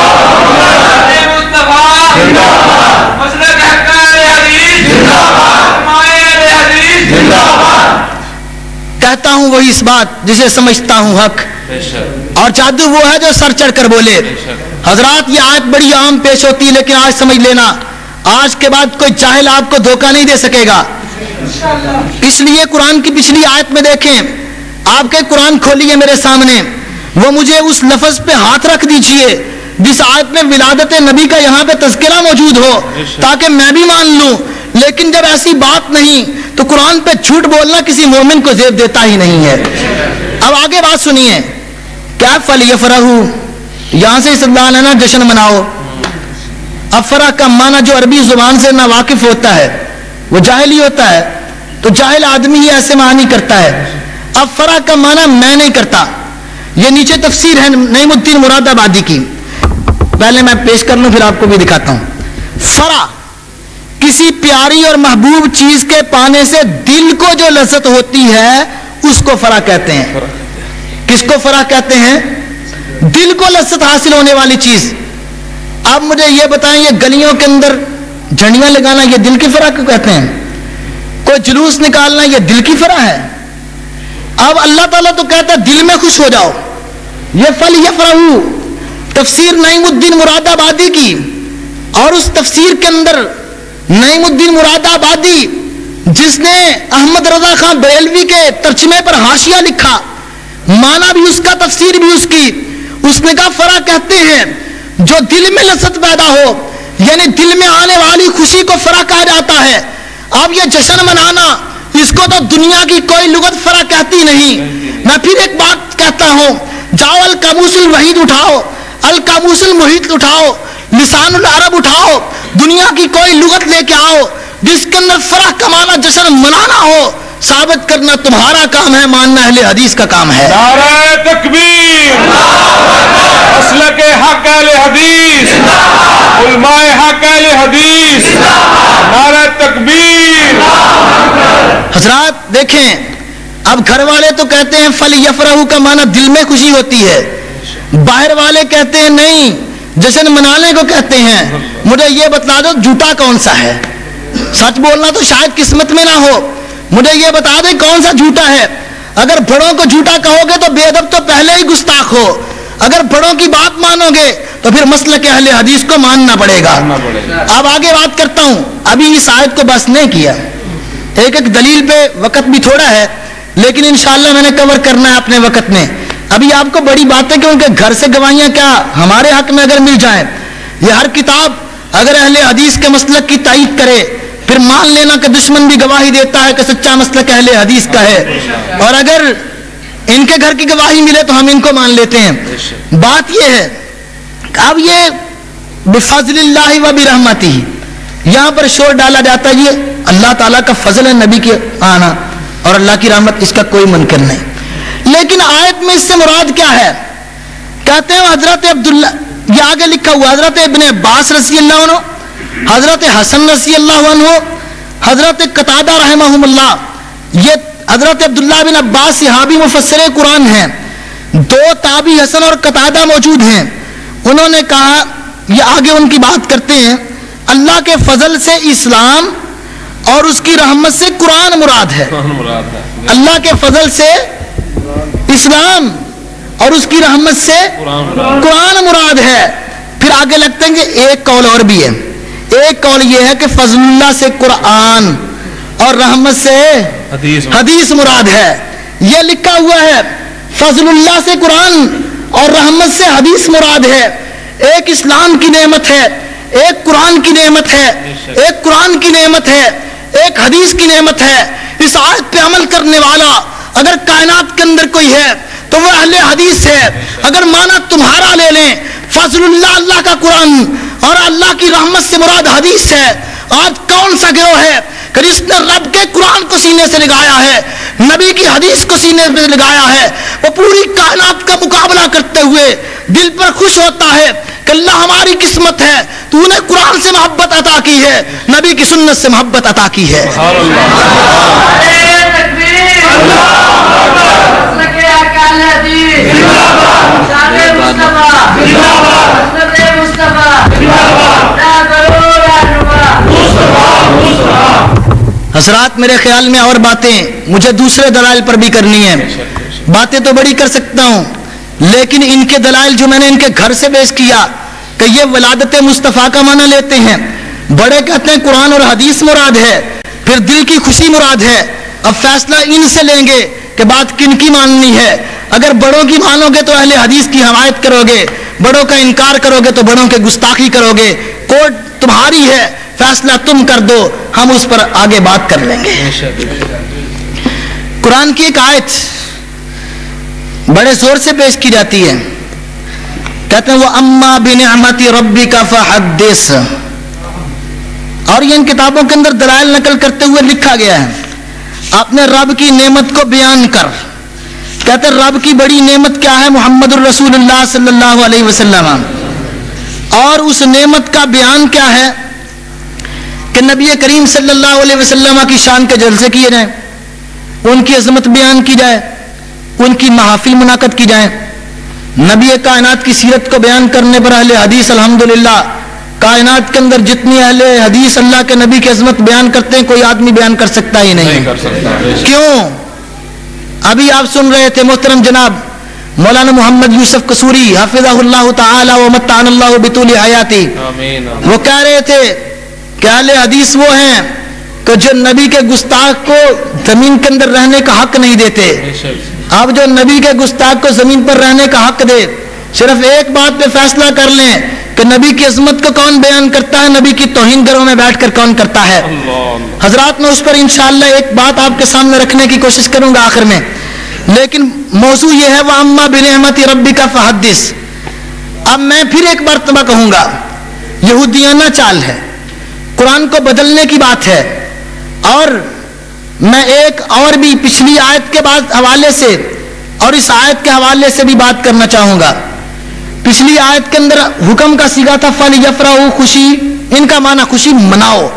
مصطفیٰ، مسلک حق اہل حدیث، علماء اہل حدیث، کہتا ہوں وہی اس بات جسے سمجھتا ہوں حق، اور جادو وہ ہے جو سر چڑھ کر بولے. حضرات یہ آیت بڑی عام پیش ہوتی ہے لیکن آج سمجھ لینا، آج کے بعد کوئی جاہل آپ کو دھوکہ نہیں دے سکے گا. اس لیے قرآن کی پچھلی آیت میں دیکھیں، آپ کے قرآن کھولیے میرے سامنے، وہ مجھے اس لفظ پہ ہاتھ رکھ دیجئے جس آیت میں ولادت نبی کا یہاں پہ تذکرہ موجود ہو تاکہ میں بھی مان لوں. لیکن جب ایسی بات نہیں تو قرآن پہ جھوٹ بولنا کسی مومن کو زیب دیتا ہی نہیں ہے. اب آگے بات سنیے، کیا فلیفرحوا، یہاں سے استدلال ہے نا، جشن مناؤ. اب فرح کا معنی جو عربی زبان سے ناواقف ہوتا ہے وہ جاہل ہی ہوتا ہے، تو جاہل آدمی ہی ایسے معنی کرتا ہے. اب فرا کا معنی میں نہیں کرتا. یہ نیچے تفسیر ہے نعیم الدین مراد آبادی کی, پہلے میں پیش کر لوں پھر آپ کو بھی دکھاتا ہوں. فرا کسی پیاری اور محبوب چیز کے پانے سے دل کو جو لذت ہوتی ہے اس کو فرا کہتے ہیں. کس کو فرا کہتے ہیں؟ دل کو لذت حاصل ہونے والی چیز. اب مجھے یہ بتائیں, یہ گلیوں کے اندر جھنڈیاں لگانا یہ دل کی فرح کو کہتے ہیں؟ کوئی جلوس نکالنا یہ دل کی فرح ہے؟ اب اللہ تعالیٰ تو کہتا ہے دل میں خوش ہو جاؤ. یہ فل یفرحوا, تفسیر نعیم الدین مراد آبادی کی, اور اس تفسیر کے اندر نعیم الدین مراد آبادی جس نے احمد رضا خان بریلوی کے ترجمے پر حاشیہ لکھا, معنی بھی اس کا تفسیر بھی اس کی, اس نے کہا فرح کہتے ہیں جو دل میں لذت پیدا ہو, یعنی دل میں آنے والی خوشی کو فرح کہا جاتا ہے. اب یہ جشن منانا اس کو تو دنیا کی کوئی لغت فرح کہتی نہیں. میں پھر ایک بات کہتا ہوں, جاؤ القاموس الوحید اٹھاؤ, القاموس المحیط اٹھاؤ, لسان العرب اٹھاؤ, دنیا کی کوئی لغت لے کے آؤ جس کے اندر فرح کمانا جشن منانا ہو, ثابت کرنا تمہارا کام ہے, ماننا اہل حدیث کا کام ہے. نعرہ تکبیر, مسلک حق اہل حدیث, علماء حق اہل حدیث, نعرہ تکبیر. حضرات دیکھیں, اب گھر والے تو کہتے ہیں فل یفرحوا کا معنی دل میں خوشی ہوتی ہے, باہر والے کہتے ہیں نہیں جشن منانے کو کہتے ہیں. مجھے یہ بتلا دو جھوٹا کون سا ہے؟ سچ بولنا تو شاید قسمت میں نہ ہو, مجھے یہ بتا دیں کون سا جھوٹا ہے. اگر بڑوں کو جھوٹا کہو گے تو بے ادب تو پہلے ہی گستاخ ہو, اگر بڑوں کی بات مانو گے تو پھر مسلک اہل حدیث کو ماننا پڑے گا. اب آگے بات کرتا ہوں, ابھی اس آیت کو بس نہیں کیا, ایک ایک دلیل پہ وقت بھی تھوڑا ہے لیکن انشاءاللہ میں نے کور کرنا ہے اپنے وقت میں. ابھی آپ کو بڑی بات ہے کہ ان کے گھر سے گواہیاں کیا ہمارے حق میں اگر مل جائیں, یہ ہر کتاب اگر اہل حدیث کے مسلک کی تائید کرے پھر مان لینا کہ دشمن بھی گواہی دیتا ہے کہ سچا مسلک اہل حدیث کا ہے, اور اگر ان کے گھر کی گواہی ملے تو ہم ان کو مان لیتے ہیں. بات یہ ہے کہ اب یہ بفضل اللہ و برحمتہ, یہاں پر شور ڈالا جاتا ہے یہ اللہ تعالیٰ کا فضل ہے نبی کے آنا, اور اللہ کی رحمت اس کا کوئی منکر نہیں. لیکن آیت میں اس سے مراد کیا ہے؟ کہتے ہیں حضرت عبداللہ, یہ آگے لکھا ہوا حضرت ابن عباس رضی اللہ عنہ, حضرت حسن رضی اللہ عنہ, حضرت قتادہ رحمہم اللہ. یہ حضرت عبداللہ بن عباس صحابی مفسر قرآن ہیں, دو تابعی حسن اور قتادہ موجود ہیں. انہوں نے کہا, یہ آگے ان کی بات کرتے ہیں, اللہ کے فضل سے اسلام اور اس کی رحمت سے قرآن مراد ہے. اللہ کے فضل سے اسلام اور اس کی رحمت سے قرآن مراد ہے. پھر آگے لگتے ہیں کہ ایک قول اور بھی ہے, ایک قول یہ ہے کہ فضل اللہ سے قرآن اور رحمت سے حدیث مراد ہے. یہ لکھا ہوا ہے فضل اللہ سے قرآن اور رحمت سے حدیث مراد ہے. ایک اسلام کی نعمت ہے, ایک قرآن کی نعمت ہے, ایک قرآن کی نعمت ہے, ایک حدیث کی نعمت ہے. اس آیت پہ عمل کرنے والا اگر کائنات کے اندر کوئی ہے تو وہ اہل حدیث ہے. اگر مانا تمہارا لے لیں, فضل اللہ اللہ کا قرآن اور اللہ کی رحمت سے مراد حدیث ہے. آج کون سا گروہ ہے کہ جس نے رب کے قرآن کو سینے سے لگایا ہے, نبی کی حدیث کو سینے سے لگایا ہے, وہ پوری کائنات کا مقابلہ کرتے ہوئے دل پر خوش ہوتا ہے کہ اللہ ہماری قسمت ہے, تو نے قرآن سے محبت عطا کی ہے, نبی کی سنت سے محبت عطا کی ہے. حضرات میرے خیال میں اور باتیں مجھے دوسرے دلائل پر بھی کرنی ہیں. باتیں تو بڑی کر سکتا ہوں لیکن ان کے دلائل جو میں نے ان کے گھر سے پیش کیا کہ یہ ولادت مصطفیٰ کا معنی لیتے ہیں, بڑے کہتے ہیں قرآن اور حدیث مراد ہے, پھر دل کی خوشی مراد ہے. اب فیصلہ ان سے لیں گے کہ بات کن کی ماننی ہے. اگر بڑوں کی مانو گے تو اہل حدیث کی حمایت کرو گے, بڑوں کا انکار کرو گے تو بڑوں کے گستاخی کرو گے. کورٹ تمہاری ہے, فیصلہ تم کر دو, ہم اس پر آگے بات کر لیں گے. قرآن کی ایک آیت بڑے زور سے پیش کی جاتی ہے, کہتے ہیں وہ اما بنعمت ربک فحدث, اور یہ ان کتابوں کے اندر دلائل نقل کرتے ہوئے لکھا گیا ہے. اپنے رب کی نعمت کو بیان کر. کہتے رب کی بڑی نعمت کیا ہے؟ محمد الرسول اللہ صلی اللہ علیہ وسلم. اور اس نعمت کا بیان کیا ہے کہ نبی کریم صلی اللہ علیہ وسلم کی شان کے جلسے کیے جائیں, ان کی عظمت بیان کی جائے, ان کی محافل منعقد کی جائیں. نبی کائنات کی سیرت کو بیان کرنے پر اہل حدیث الحمدللہ کائنات کے اندر جتنی اہل حدیث اللہ کے نبی کی عظمت بیان کرتے ہیں کوئی آدمی بیان کر سکتا ہی نہیں. کیوں؟ ابھی آپ سن رہے تھے محترم جناب مولانا محمد یوسف قصوری حفظہ اللہ تعالی و متعن اللہ بطول حیاتی, وہ کہہ رہے تھے کہ اہل حدیث وہ ہیں کہ جو نبی کے گستاخ کو زمین کے اندر رہنے کا حق نہیں دیتے. اب جو نبی کے گستاخ کو زمین پر رہنے کا حق دے, صرف ایک بات پہ فیصلہ کر لیں کہ نبی کی عظمت کو کون بیان کرتا ہے, نبی کی توہین گھروں میں بیٹھ کر کون کرتا ہے. حضرات میں اس پر انشاءاللہ ایک بات آپ کے سامنے رکھنے کی کوشش کروں گا آخر میں, لیکن موضوع یہ ہے وَأَمَّا بِنِعْمَتِ رَبِّكَ فَحَدِّثْ. اب میں پھر ایک مرتبہ کہوں گا, یہودیانہ چال ہے, قرآن کو بدلنے کی بات ہے. اور میں ایک اور بھی پچھلی آیت کے بعد حوالے سے اور اس آیت کے حوالے سے بھی بات کرنا چاہوں گا. پچھلی آیت کے اندر حکم کا صیغہ تھا فَلْيَفْرَحُوا, خوشی, ان کا معنی خوشی مناؤ,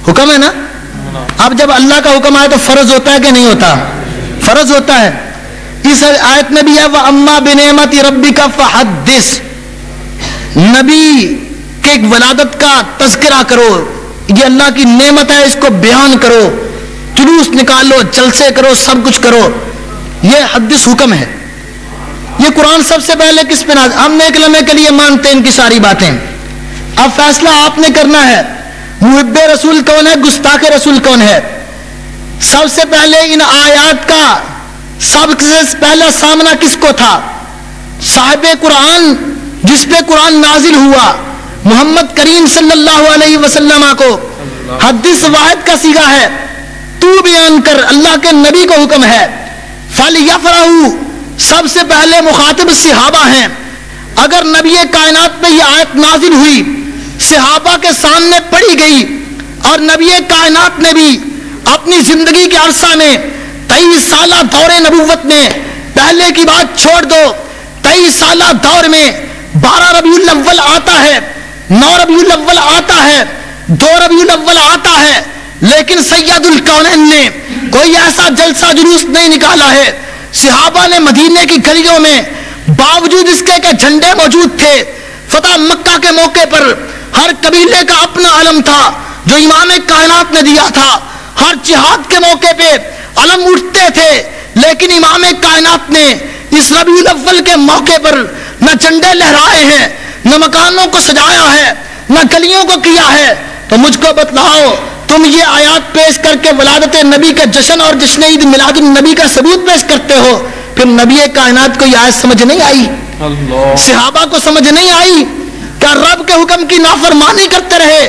حکم ہے نا. اب جب اللہ کا حکم آئے تو فرض ہوتا ہے کہ نہیں ہوتا؟ فرض ہوتا ہے. اس آیت میں بھی ہے وَأَمَّا بِنِعْمَتِ رَبِّكَ فَحَدِّثْ, نبی کے ولادت کا تذکرہ کرو, یہ اللہ کی نعمت ہے, اس کو بیان کرو, جلوس نکالو, جلسے کرو, سب کچھ کرو. یہ حدیث حکم ہے. یہ قرآن سب سے پہلے کس پہ نازل؟ ہم ایک لمحے کے لیے مانتے ہیں ان کی ساری باتیں. اب فیصلہ آپ نے کرنا ہے, محب رسول کون ہے, گستاخ رسول کون ہے. سب سے پہلے ان آیات کا سب سے پہلا سامنا کس کو تھا؟ صاحب قرآن, جس پہ قرآن نازل ہوا, محمد کریم صلی اللہ علیہ وسلم کو. حدیث واحد کا صیغہ ہے, تو بیان کر, اللہ کے نبی کو حکم ہے. فَلْيَفْرَحُوا, سب سے پہلے مخاطب صحابہ ہیں. اگر نبی کائنات پہ یہ آیت نازل ہوئی, صحابہ کے سامنے پڑھی گئی, اور نبی کائنات نے بھی اپنی زندگی کے عرصہ میں 23 سالہ دور نبوت میں, پہلے کی بات چھوڑ دو, 23 سالہ دور میں 12 ربیع الاول آتا ہے, 9 ربیع الاول آتا ہے, 2 ربیع الاول آتا ہے, لیکن سید الکونین نے کوئی ایسا جلسہ جلوس نہیں نکالا ہے. صحابہ نے مدینے کی گلیوں میں باوجود اس کے کہ جھنڈے موجود تھے, فتح مکہ کے موقع پر ہر قبیلے کا اپنا علم تھا جو امام کائنات نے دیا تھا, ہر جہاد کے موقع پہ علم اٹھتے تھے, لیکن امام کائنات نے اس ربیع الاول کے موقع پر نہ جھنڈے لہرائے ہیں, نہ مکانوں کو سجایا ہے, نہ گلیوں کو کیا ہے. تو مجھ کو بتلاؤ, تم یہ آیات پیش کر کے ولادت نبی کا جشن اور جشن عید میلاد النبی کا ثبوت پیش کرتے ہو, پھر نبی کائنات کو یہ آیت سمجھ نہیں آئی؟ صحابہ کو سمجھ نہیں آئی؟ کیا رب کے حکم کی نافرمانی کرتے رہے؟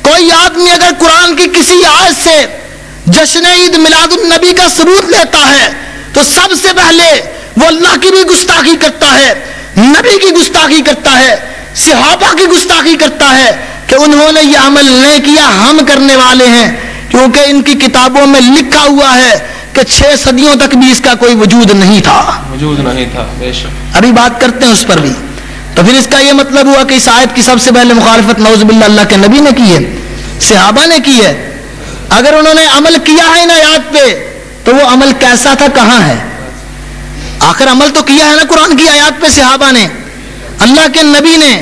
کوئی آدمی اگر قرآن کی کسی آیت سے جشن عید میلاد النبی کا ثبوت لیتا ہے تو سب سے پہلے وہ اللہ کی بھی گستاخی کرتا ہے, نبی کی گستاخی کرتا ہے, صحابہ کی گستاخی کرتا ہے کہ انہوں نے یہ عمل نہیں کیا, ہم کرنے والے ہیں, کیونکہ ان کی کتابوں میں لکھا ہوا ہے کہ 6 صدیوں تک بھی اس کا کوئی وجود نہیں تھا. بے شک. ابھی بات کرتے ہیں اس پر بھی. تو پھر اس کا یہ مطلب ہوا کہ اس آیت کی سب سے پہلے مخالفت نعوذ باللہ اللہ کے نبی نے کی ہے, صحابہ نے کی ہے. اگر انہوں نے عمل کیا ہے نا آیات پہ, تو وہ عمل کیسا تھا, کہاں ہے؟ آخر عمل تو کیا ہے نا قرآن کی آیات پہ صحابہ نے, اللہ کے نبی نے,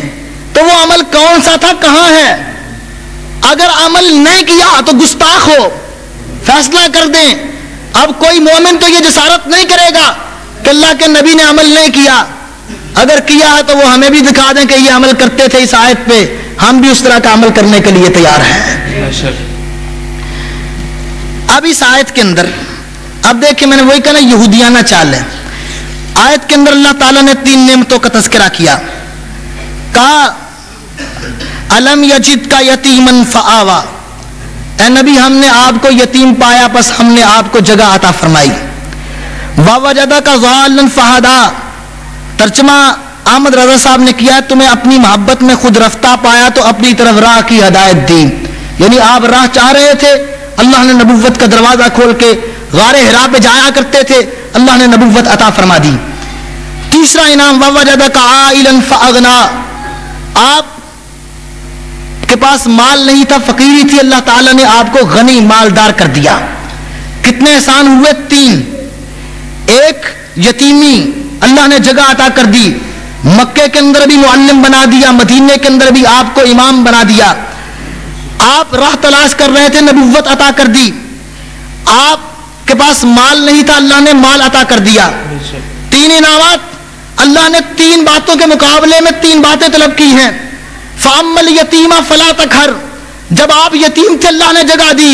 تو وہ عمل کون سا تھا, کہاں ہے؟ اگر عمل نہیں کیا تو گستاخ ہو, فیصلہ کر دیں. اب کوئی مومن تو یہ جسارت نہیں کرے گا کہ اللہ کے نبی نے عمل نہیں کیا, اگر کیا ہے تو وہ ہمیں بھی دکھا دیں کہ یہ عمل کرتے تھے اس آیت پہ, ہم بھی اس طرح کا عمل کرنے کے لیے تیار ہیں. اب اس آیت کے اندر اب دیکھیں, میں نے وہی کہا نا یہودیانہ چال ہے. آیت کے اندر اللہ تعالیٰ نے 3 نعمتوں کا تذکرہ کیا. کہا الم یجد کا یتیمن فآوا, اے نبی ہم نے آپ کو یتیم پایا پس ہم نے آپ کو جگہ عطا فرمائی. ووجدہ کا ضالا فہدا, ترجمہ احمد رضا صاحب نے کیا تمہیں اپنی محبت میں خود رفتہ پایا تو اپنی طرف راہ کی ہدایت دی. یعنی آپ راہ چاہ رہے تھے, اللہ نے نبوت کا دروازہ کھول کے غار حرا پہ جایا کرتے تھے، اللہ نے نبوت عطا فرما دی۔ تیسرا انعام ووجدک عائلا فاغنا، آپ کے پاس مال نہیں تھا، فقیری تھی، اللہ تعالیٰ نے آپ کو غنی مالدار کر دیا۔ کتنے احسان ہوئے؟ 3۔ ایک، یتیمی اللہ نے جگہ عطا کر دی، مکے کے اندر بھی معلم بنا دیا، مدینے کے اندر بھی آپ کو امام بنا دیا۔ آپ راہ تلاش کر رہے تھے، نبوت عطا کر دی۔ آپ کے پاس مال نہیں تھا، اللہ نے مال عطا کر دیا۔ 3 انعامات اللہ نے 3 باتوں کے مقابلے میں 3 باتیں طلب کی ہیں۔ فَأَمَّا الْيَتِيمَ فَلَا تَقْهَرْ، جب آپ یتیم تھے اللہ نے جگہ دی،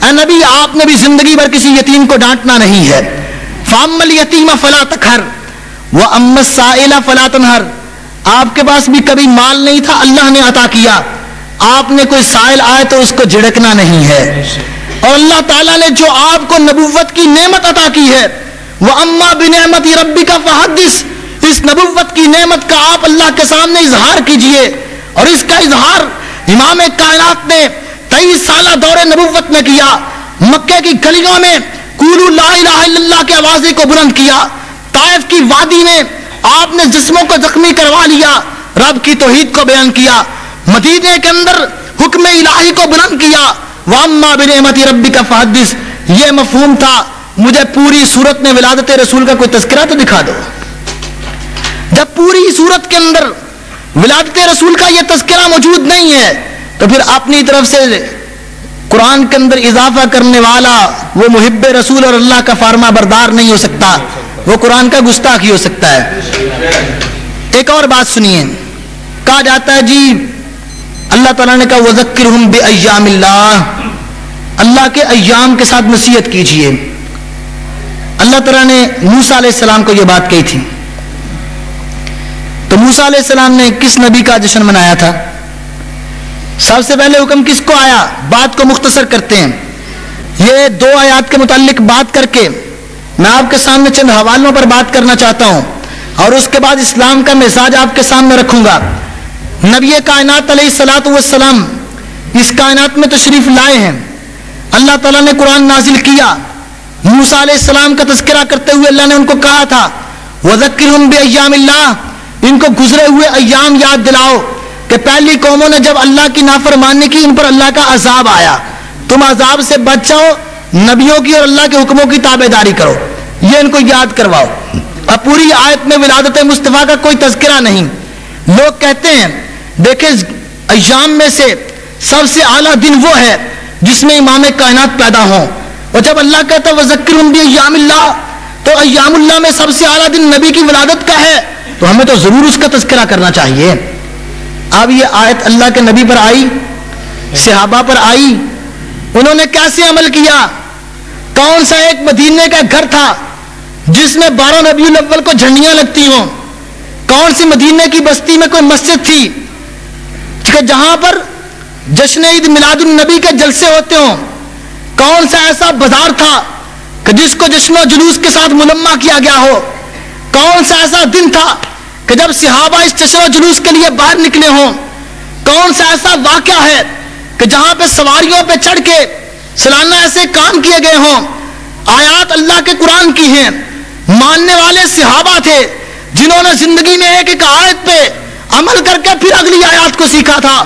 اے نبی آپ نے بھی زندگی بھر کسی یتیم کو ڈانٹنا نہیں ہے۔ فَأَمَّا الْيَتِيمَ فَلَا تَقْهَرْ وَأَمَّا السَّائِلَ فَلَا تَنْهَرْ، آپ کے پاس بھی کبھی مال نہیں تھا، اللہ نے عطا کیا، آپ نے کوئی سائل آئے تو اس کو جھڑکنا نہیں ہے۔ اور اللہ تعالیٰ نے جو آپ کو نبوت کی نعمت عطا کی ہے، وَأَمَّا بِنِعْمَتِ رَبِّكَ فَحَدِّثْ، اس نبوت کی نعمت کا آپ اللہ کے سامنے اظہار کیجئے۔ اور اس کا اظہار امام کائنات نے 23 سالہ دور نبوت میں کیا، مکے کی گلیوں میں قولوا لا الہ الا اللہ کے آوازے کو بلند کیا، طائف کی وادی میں آپ نے جسموں کو زخمی کروا لیا، رب کی توحید کو بیان کیا، مدینے کے اندر حکم الہی کو بلند کیا۔ وَأَمَّا بِنِعْمَتِ رَبِّكَ فَحَدِّثْ، یہ مفہوم تھا۔ مجھے پوری صورت میں ولادت رسول کا کوئی تذکرہ تو دکھا دو۔ جب پوری صورت کے اندر ولادت رسول کا یہ تذکرہ موجود نہیں ہے تو پھر اپنی طرف سے قرآن کے اندر اضافہ کرنے والا وہ محب رسول اور اللہ کا فرما بردار نہیں ہو سکتا، وہ قرآن کا گستاخ ہی ہو سکتا ہے۔ ایک اور بات سنیے، کہا جاتا ہے جی اللہ تعالیٰ نے کہا وَذَكِّرْهُمْ بِأَيَّامِ اللَّهِ، اللہ کے ایام کے ساتھ نصیحت کیجئے۔ اللہ تعالیٰ نے موسیٰ علیہ السلام کو یہ بات کہی تھی، تو موسیٰ علیہ السلام نے کس نبی کا جشن منایا تھا؟ سب سے پہلے حکم کس کو آیا؟ بات کو مختصر کرتے ہیں، یہ 2 آیات کے متعلق بات کر کے میں آپ کے سامنے چند حوالوں پر بات کرنا چاہتا ہوں، اور اس کے بعد اسلام کا مزاج آپ کے سامنے رکھوں گا۔ نبی کائنات علیہ الصلوۃ والسلام اس کائنات میں تشریف لائے ہیں، اللہ تعالیٰ نے قرآن نازل کیا، موسیٰ علیہ السلام کا تذکرہ کرتے ہوئے اللہ نے ان کو کہا تھا وَذَكِّرْهُمْ بِأَيَّامِ اللَّهِ، ان کو گزرے ہوئے ایام یاد دلاؤ کہ پہلی قوموں نے جب اللہ کی نافرمانی کی، ان پر اللہ کا عذاب آیا، تم عذاب سے بچ جاؤ، نبیوں کی اور اللہ کے حکموں کی تابع داری کرو، یہ ان کو یاد کرواؤ۔ اب پوری آیت میں ولادت مصطفیٰ کا کوئی تذکرہ نہیں۔ لوگ کہتے ہیں دیکھیں ایام میں سے سب سے اعلیٰ دن وہ ہے جس میں امام کائنات پیدا ہوں، اور جب اللہ کہتا ہے وَذَكِّرْهُمْ بِأَيَّامِ اللَّهِ، تو ایام اللہ میں سب سے اعلیٰ دن نبی کی ولادت کا ہے، تو ہمیں تو ضرور اس کا تذکرہ کرنا چاہیے۔ اب یہ آیت اللہ کے نبی پر آئی، صحابہ پر آئی، انہوں نے کیسے عمل کیا؟ کون سا ایک مدینے کا گھر تھا جس میں 12 ربیع الاول کو جھنڈیاں لگتی ہوں؟ کون سی مدینے کی بستی میں کوئی مسجد تھی کہ جہاں پر جشن عید میلاد النبی کے جلسے ہوتے ہوں؟ کون سا ایسا بازار تھا کہ جس کو جشن و جلوس کے ساتھ ملمہ کیا گیا ہو؟ کون سا ایسا دن تھا کہ جب صحابہ اس جشن و جلوس کے لیے باہر نکلے ہوں؟ کون سا ایسا واقعہ ہے کہ جہاں پہ سواریوں پہ چڑھ کے سالانہ ایسے کام کیے گئے ہوں؟ آیات اللہ کے قرآن کی ہیں، ماننے والے صحابہ تھے جنہوں نے زندگی میں ایک ایک آیت پہ عمل کر کے پھر اگلی آیات کو سیکھا تھا۔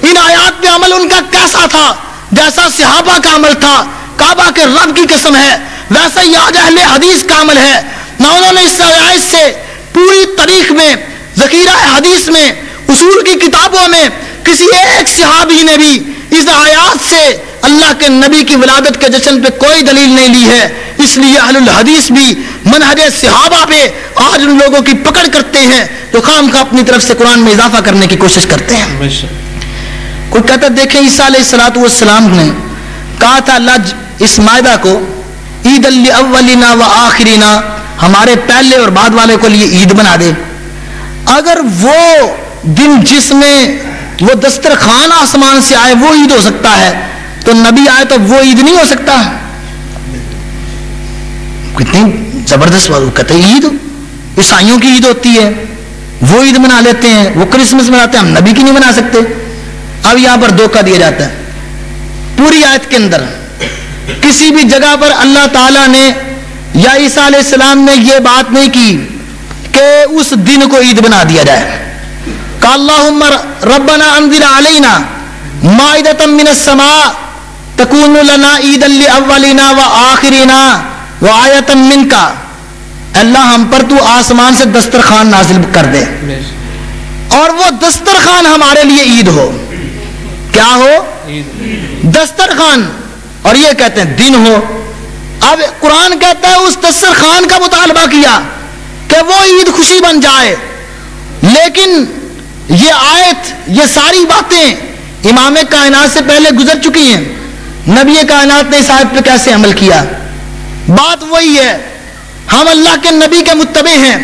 ان آیات پہ عمل ان کا کیسا تھا؟ جیسا صحابہ کا عمل تھا، کعبہ کے رب کی قسم ہے، ویسا ہی آج اہل حدیث کا عمل ہے۔ نہ انہوں نے اس آیت سے پوری تاریخ میں، ذخیرہ حدیث میں، اصول کی کتابوں میں کسی ایک صحابی نے بھی اس آیات سے اللہ کے نبی کی ولادت کے جشن پہ کوئی دلیل نہیں لی ہے۔ اس لیے اہل الحدیث بھی منہج صحابہ پہ آج ان لوگوں کی پکڑ کرتے ہیں تو خام خواہ اپنی طرف سے قرآن میں اضافہ کرنے کی کوشش کرتے ہیں۔ کوئی کہتا دیکھیں عیسیٰ علیہ الصلوۃ والسلام نے کہا تھا اللہ اس مائدہ کو عید الاولنا و آخرینا، ہمارے پہلے اور بعد والے کو لیے عید بنا دے۔ اگر وہ دن جس میں وہ دسترخوان آسمان سے آئے وہ عید ہو سکتا ہے تو نبی آئے تو وہ عید نہیں ہو سکتا؟ کتنی زبردست بات کہتے ہیں عید عیسائیوں کی عید ہوتی ہے، وہ عید منا لیتے ہیں، وہ کرسمس مناتے ہیں، ہم نبی کی نہیں منا سکتے۔ اب یہاں پر دھوکہ دیا جاتا ہے۔ پوری آیت کے اندر کسی بھی جگہ پر اللہ تعالیٰ نے یا عیسیٰ علیہ السلام نے یہ بات نہیں کی کہ اس دن کو عید بنا دیا جائے. کہ اللہم ربنا انزل علینا مائدۃ من السماء تکون لنا عیدا لاولنا وآخرنا وآیۃ منک. اللہ ہم پر تو آسمان سے دسترخوان نازل کر دے اور وہ دسترخوان ہمارے لیے عید ہو. کیا ہو؟ دسترخوان. اور یہ کہتے ہیں دن ہو. اب قرآن کہتا ہے اس دسترخوان کا مطالبہ کیا کہ وہ عید خوشی بن جائے. لیکن یہ آیت، یہ ساری باتیں امام کائنات سے پہلے گزر چکی ہیں. نبی کائنات نے اس آیت پہ کیسے عمل کیا؟ بات وہی ہے، ہم اللہ کے نبی کے متبع ہیں.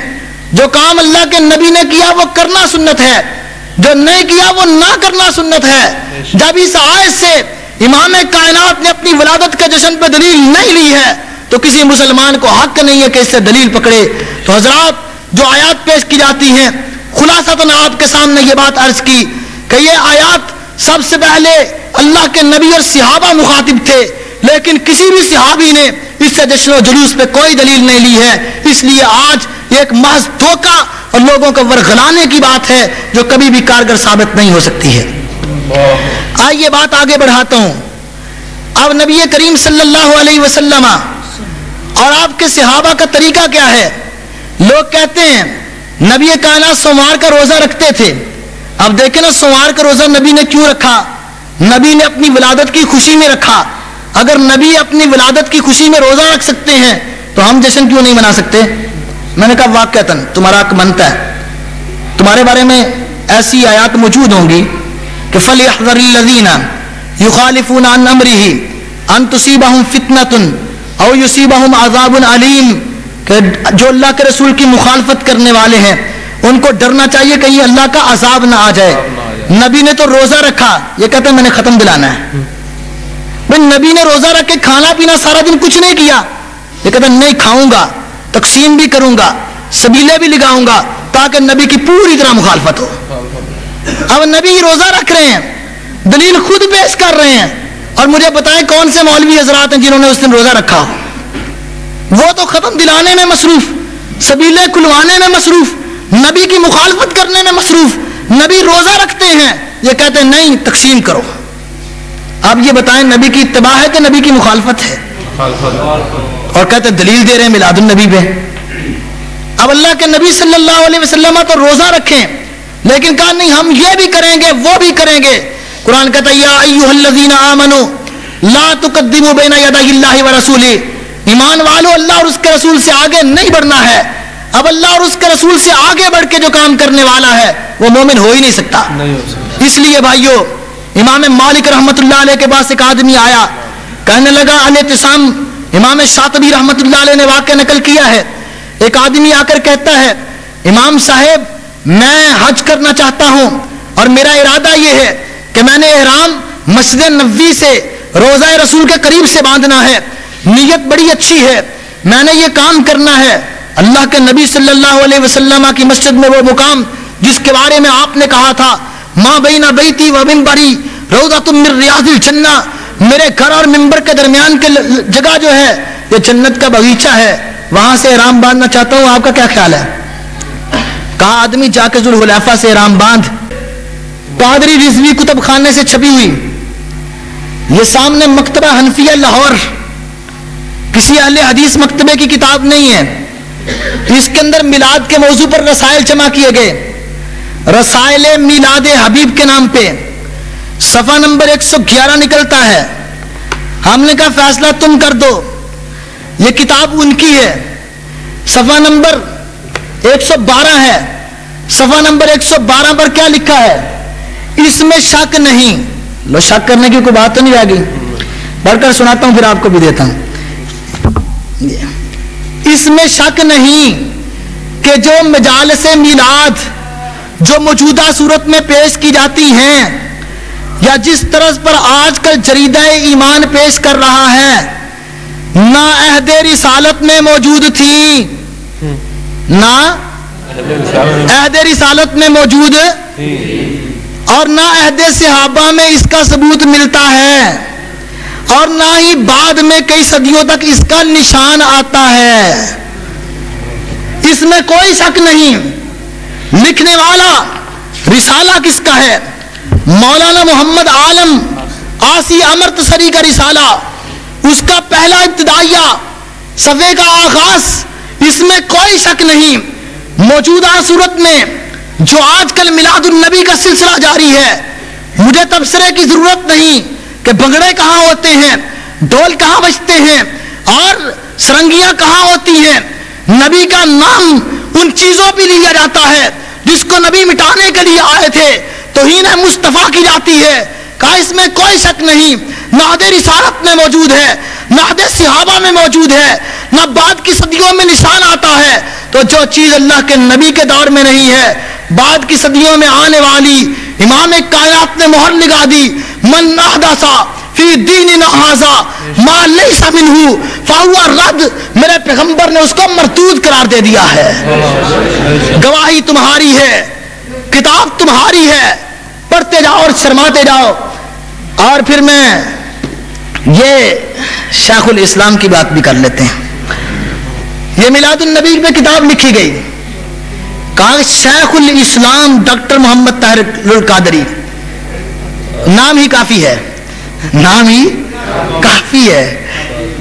جو کام اللہ کے نبی نے کیا وہ کرنا سنت ہے، جو نہیں کیا وہ نہ کرنا سنت ہے. جب اس آیت سے امام کائنات نے اپنی ولادت کے جشن پہ دلیل نہیں لی ہے تو کسی مسلمان کو حق نہیں ہے کہ اس سے دلیل پکڑے. تو حضرات، جو آیات پیش کی جاتی ہیں، خلاصتاً آپ کے سامنے یہ بات عرض کی کہ یہ آیات سب سے پہلے اللہ کے نبی اور صحابہ مخاطب تھے، لیکن کسی بھی صحابی نے اس سے جشن و جلوس پہ کوئی دلیل نہیں لی ہے. اس لیے آج ایک محض دھوکہ اور لوگوں کو ورغلانے کی بات ہے جو کبھی بھی کارگر ثابت نہیں ہو سکتی ہے. آئیے بات آگے بڑھاتا ہوں. اب نبی کریم صلی اللہ علیہ وسلم اور آپ کے صحابہ کا طریقہ کیا ہے؟ لوگ کہتے ہیں نبی کائنات سوموار کا روزہ رکھتے تھے. اب دیکھیں نا، سوموار کا روزہ نبی نے کیوں رکھا؟ نبی نے اپنی ولادت کی خوشی میں رکھا. اگر نبی اپنی ولادت کی خوشی میں روزہ رکھ سکتے ہیں تو ہم جشن کیوں نہیں منا سکتے؟ میں نے کہا واقعتاً تمہارا حق بنتا ہے. تمہارے بارے میں ایسی آیات موجود ہوں گی کہ فَلْيَحْذَرِ الَّذِينَ يُخَالِفُونَ عَنْ أَمْرِهِ أَن تُصِيبَهُمْ فِتْنَةٌ أَوْ يُصِيبَهُمْ عَذَابٌ عَلِيمٌ. کہ جو اللہ کے رسول کی مخالفت کرنے والے ہیں ان کو ڈرنا چاہیے کہیں اللہ کا عذاب نہ آ جائے. نبی نے تو روزہ رکھا، یہ کہتے ہیں میں نے ختم دلانا ہے. بھائی نبی نے روزہ رکھ کے کھانا پینا سارا دن کچھ نہیں کیا، یہ کہتے ہیں نہیں کھاؤں گا، تقسیم بھی کروں گا، سبیلے بھی لگاؤں گا تاکہ نبی کی پوری طرح مخالفت ہو. اب نبی روزہ رکھ رہے ہیں، دلیل خود پیش کر رہے ہیں، اور مجھے بتائیں کون سے مولوی حضرات ہیں جنہوں نے اس دن روزہ رکھا ہو؟ وہ تو ختم دلانے میں مصروف، سبیلے کھلوانے میں مصروف، نبی کی مخالفت کرنے میں مصروف. نبی روزہ رکھتے ہیں، یہ کہتے ہیں نہیں تقسیم کرو. اب یہ بتائیں نبی کی اتباع ہے کہ نبی کی مخالفت ہے؟ اور کہتے ہیں دلیل دے رہے ہیں میلاد النبی پہ. اب اللہ کے نبی صلی اللہ علیہ وسلم تو روزہ رکھیں، لیکن کہا نہیں ہم یہ بھی کریں گے وہ بھی کریں گے. قرآن کہتا ہے یا ایھا الذین آمنوا لا تقدموا بین یدی اللہ ورسولہ. ایمان والو، اللہ اور اس کے رسول سے آگے نہیں بڑھنا ہے. اب اللہ اور اس کے رسول سے آگے بڑھ کے جو کام کرنے والا ہے وہ مومن ہو ہی نہیں سکتا. اس لیے بھائیو، امام مالک رحمت اللہ علیہ کے پاس ایک آدمی آیا، کہنے لگا الاعتصام. امام شاطبی رحمت اللہ علیہ نے واقعہ نقل کیا ہے. ایک آدمی آ کر کہتا ہے امام صاحب میں حج کرنا چاہتا ہوں اور میرا ارادہ یہ ہے کہ میں نے احرام مسجد نبوی سے روضہ رسول کے قریب سے باندھنا ہے، نیت بڑی اچھی ہے، میں نے یہ کام کرنا ہے. اللہ کے نبی صلی اللہ علیہ وسلم کی مسجد میں وہ مقام جس کے بارے میں آپ نے کہا تھا ما بین بیتی و منبری روضۃ من ریاض الجنہ، میرے گھر اور منبر کے درمیان کے جگہ جو ہے یہ جنت کا باغیچہ ہے، وہاں سے احرام باندھنا چاہتا ہوں. آپ کا کیا خیال ہے؟ کہا آدمی جا کے ذوالحلیفہ سے احرام باندھ. قادری رضوی کتب خانے سے چھپی ہوئی، یہ سامنے مکتبہ حنفیہ لاہور، کسی اہل حدیث مکتبے کی کتاب نہیں ہے. اس کے اندر میلاد کے موضوع پر رسائل جمع کیے گئے، رسائل میلاد حبیب کے نام پہ. صفحہ نمبر 111 نکلتا ہے. ہم نے کہا فیصلہ تم کر دو، یہ کتاب ان کی ہے. صفحہ نمبر 112 ہے. صفحہ نمبر 112 پر کیا لکھا ہے؟ اس میں شک نہیں. لو شک کرنے کی کوئی بات تو نہیں آ گئی، پڑھ کر سناتا ہوں پھر آپ کو بھی دیتا ہوں. اس میں شک نہیں کہ جو مجالس میلاد جو موجودہ صورت میں پیش کی جاتی ہیں یا جس طرز پر آج کل جریدہ ایمان پیش کر رہا ہے نہ عہد رسالت میں موجود تھی، نہ عہد رسالت میں موجود اور نہ عہد صحابہ میں اس کا ثبوت ملتا ہے. اور نہ ہی بعد میں کئی صدیوں تک اس کا نشان آتا ہے، اس میں کوئی شک نہیں۔ لکھنے والا رسالہ کس کا ہے؟ مولانا محمد عالم آسی امرتسری کا رسالہ، اس کا پہلا ابتدائیہ، صفحے کا آغاز، اس میں کوئی شک نہیں۔ موجودہ صورت میں جو آج کل میلاد النبی کا سلسلہ جاری ہے، مجھے تبصرے کی ضرورت نہیں کہ بھنگڑے کہاں ہوتے ہیں، ڈھول کہاں بجتے ہیں اور سرنگیاں کہاں ہوتی ہیں۔ نبی کا نام ان چیزوں پہ لیا جاتا ہے جس کو نبی مٹانے کے لیے آئے تھے، توہین مصطفیٰ کی جاتی ہے۔ کہا اس میں کوئی شک نہیں، نہ عہد رسالت میں موجود ہے، نہ عہد صحابہ میں موجود ہے، نہ بعد کی صدیوں میں نشان آتا ہے۔ تو جو چیز اللہ کے نبی کے دور میں نہیں ہے، بعد کی صدیوں میں آنے والی امام کائنات نے مہر لگا دی، من احدث فی دیننا ھذا ما لیس منہ فہو رد، میرے پیغمبر نے اس کو مردود قرار دے دیا ہے۔ گواہی تمہاری ہے، کتاب تمہاری ہے، پڑھتے جاؤ اور شرماتے جاؤ۔ اور پھر میں یہ شیخ الاسلام کی بات بھی کر لیتے ہیں۔ یہ میلاد النبی پہ کتاب لکھی گئی، کہا شیخ الاسلام ڈاکٹر محمد طاہر القادری، نام ہی کافی ہے، نام ہی کافی ہے،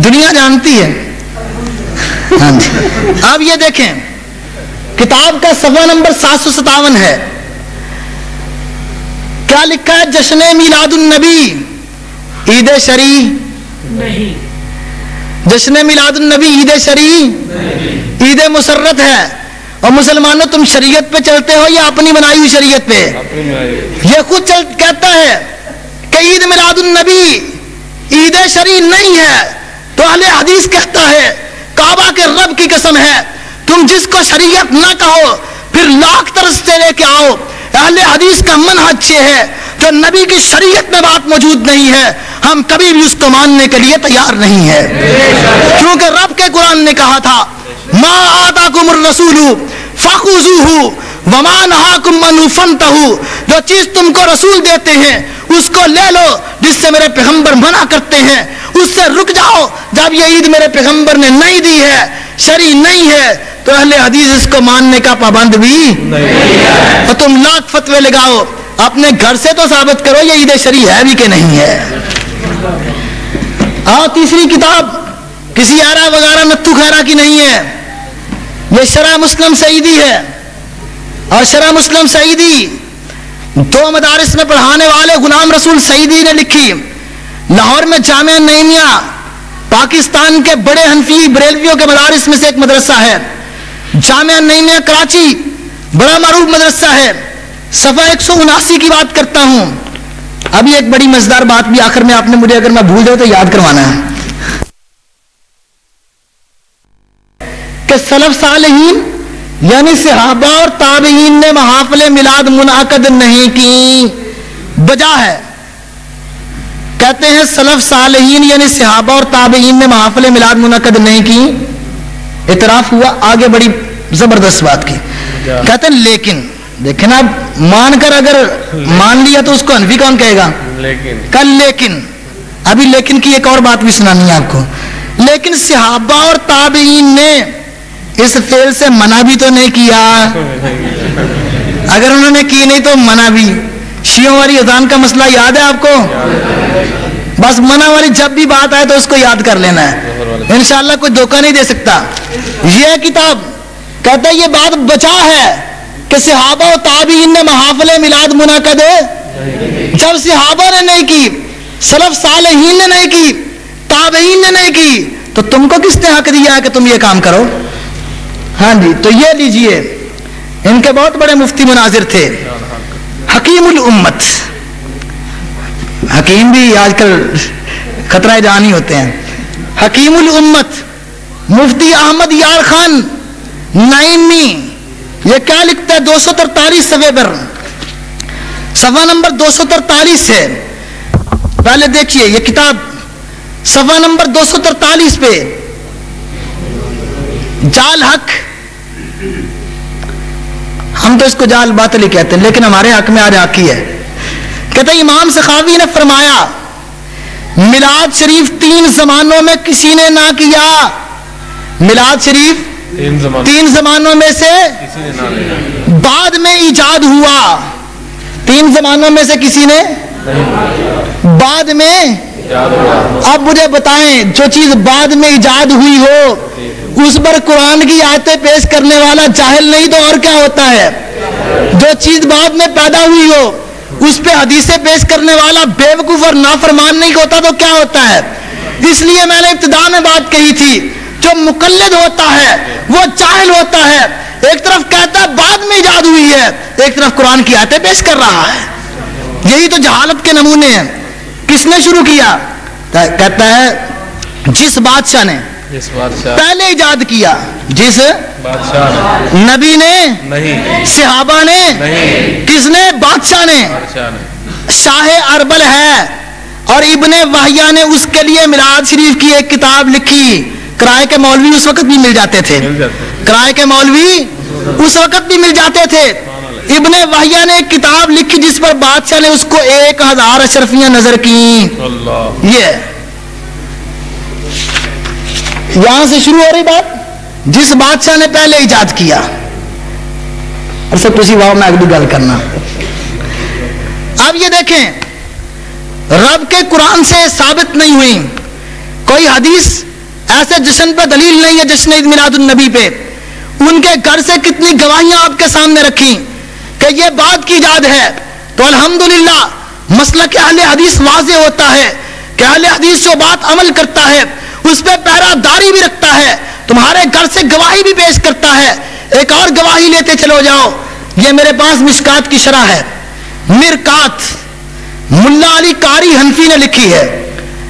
دنیا جانتی ہے۔ ہاں جی، اب یہ دیکھیں کتاب کا صفحہ نمبر 757 ہے، کیا لکھا ہے؟ جشن میلاد النبی عید شرعی نہیں، جشن میلاد النبی عید شرعی عید مسرت ہے۔ اور مسلمانوں تم شریعت پہ چلتے ہو یا اپنی بنائی ہوئی شریعت پہ؟ یہ خود کہتا ہے کہ عید میلاد النبی عید شرعی نہیں ہے، تو اہل حدیث کہتا ہے کعبہ کے رب کی قسم ہے تم جس کو شریعت نہ کہو پھر لاکھ طرز سے لے کے آؤ۔ اہل حدیث کا منہج یہ ہے جو نبی کی شریعت میں بات موجود نہیں ہے ہم کبھی بھی اس کو ماننے کے لیے تیار نہیں ہے، کیونکہ رب کے قرآن نے کہا تھا ما آتاکم الرسول فخذوہ وما نہاکم عنہ فانتہوا، جو چیز تم کو رسول دیتے ہیں اس کو لے لو، جس سے میرے پیغمبر منع کرتے ہیں اس سے رک جاؤ۔ جب یہ عید میرے پیغمبر نے نہیں دی ہے، شرعی نہیں ہے، تو اہل حدیث اس کو ماننے کا پابند بھی نہیں ہے۔ اور تم لاکھ فتوے لگاؤ، اپنے گھر سے تو ثابت کرو یہ عید شرعی ہے بھی کہ نہیں ہے۔ تیسری کتاب کسی آرا وغیرہ نتھو خیرہ کی نہیں ہے، یہ شرح مسلم سعیدی ہے، اور شرح مسلم سعیدی دو مدارس میں پڑھانے والے غلام رسول سعیدی نے لکھی۔ لاہور میں جامعہ نعیمیہ پاکستان کے بڑے حنفی بریلویوں کے مدارس میں سے ایک مدرسہ ہے۔ جامعہ نعیمیہ کراچی بڑا معروف مدرسہ ہے۔ صفحہ 179 کی بات کرتا ہوں۔ ابھی ایک بڑی مزیدار بات بھی آخر میں آپ نے مجھے اگر میں بھول جاؤں تو یاد کروانا ہے کہ سلف صالحین یعنی صحابہ اور تابعین نے محافل میلاد منعقد نہیں کی، وجہ ہے کہتے ہیں سلف صالحین یعنی صحابہ اور تابعین نے محافل میلاد منعقد نہیں کی، اعتراف ہوا، آگے بڑی زبردست بات کی، کہتے ہیں لیکن دیکھیں نا، مان کر اگر مان لیا تو اس کو حنفی کون کہے گا؟ کل لیکن ابھی لیکن کی ایک اور بات بھی سنانی ہے آپ کو، لیکن صحابہ اور تابعین نے اس فعل سے منع بھی تو نہیں کیا، اگر انہوں نے کی نہیں تو منع بھی۔ شیعوں والی اذان کا مسئلہ یاد ہے آپ کو؟ بس منع والی جب بھی بات آئے تو اس کو یاد کر لینا ہے، انشاءاللہ کوئی دھوکہ نہیں دے سکتا۔ یہ کتاب کہتا ہے یہ بات بچا ہے کہ صحابہ و تابعین نے محافل میلاد منعقد جب صحابہ نے نہیں کی، سلف صالحین نے نہیں کی، تابعین نے نہیں کی، تو تم کو کس نے حق دیا ہے کہ تم یہ کام کرو؟ ہاں جی، تو یہ لیجئے، ان کے بہت بڑے مفتی مناظر تھے، حکیم الامت، حکیم بھی آج کل خطرہ جان ہی ہوتے ہیں، حکیم الامت مفتی احمد یار خان نعیمی، یہ کیا لکھتا ہے 243 صفحے پر، صفحہ نمبر 243 ہے، پہلے دیکھیے یہ کتاب صفحہ نمبر 243 پہ، جال حق، ہم تو اس کو جال باطل ہی کہتے ہیں لیکن ہمارے حق میں آج حق ہی ہے۔ کہتے ہیں امام سخاوی نے فرمایا میلاد شریف 3 زمانوں میں کسی نے نہ کیا. میلاد شریف 3 زمانوں میں سے بعد میں ایجاد ہوا. 3 زمانوں میں سے کسی نے بعد میں. اب مجھے بتائیں جو چیز بعد میں ایجاد ہوئی ہو اس پر قرآن کی آیتیں پیش کرنے والا جاہل نہیں تو اور کیا ہوتا ہے؟ جو چیز بعد میں پیدا ہوئی ہو اس پہ حدیثیں پیش کرنے والا بے وقوف اور نافرمان نہیں ہوتا تو کیا ہوتا ہے؟ اس لیے میں نے ابتدا میں بات کہی تھی جو مقلد ہوتا ہے وہ جاہل ہوتا ہے. ایک طرف کہتا ہے بعد میں ایجاد ہوئی ہے, ایک طرف قرآن کی آیتیں پیش کر رہا ہے. یہی تو جہالت کے نمونے ہیں. کس نے شروع کیا؟ کہتا ہے جس بادشاہ نے پہلے ایجاد کیا. جس نبی نے نہیں, صحابہ نے نہیں, کس نے؟ بادشاہ نے. شاہ اربل ہے اور ابن وحیہ نے اس کے لیے میلاد شریف کی ایک کتاب لکھی. کرائے کے مولوی اس وقت بھی مل جاتے تھے. کرائے کے مولوی اس وقت بھی مل جاتے تھے. ابن وحیہ نے ایک کتاب لکھی جس پر بادشاہ نے اس کو 1000 اشرفیاں نظر کی. یہ یہاں سے شروع ہو رہی بات. جس بادشاہ نے پہلے ایجاد کیا. اچھا تسی واؤ میں اگلی گل کرنا. اب یہ دیکھیں رب کے قرآن سے ثابت نہیں ہوئی کوئی حدیث. ایسے جشن پہ دلیل نہیں ہے جشن عید میلاد النبی پہ. ان کے گھر سے کتنی گواہیاں آپ کے سامنے رکھی کہ یہ بات کی ایجاد ہے. تو الحمدللہ مسلک اہل حدیث واضح ہوتا ہے کہ اہل حدیث جو بات عمل کرتا ہے اس پہ پہرا داری بھی رکھتا ہے, تمہارے گھر سے گواہی بھی پیش کرتا ہے. ایک اور گواہی لیتے چلو جاؤ. یہ میرے پاس مشکات کی شرح ہے. مرکات ملا علی قاری حنفی نے لکھی ہے.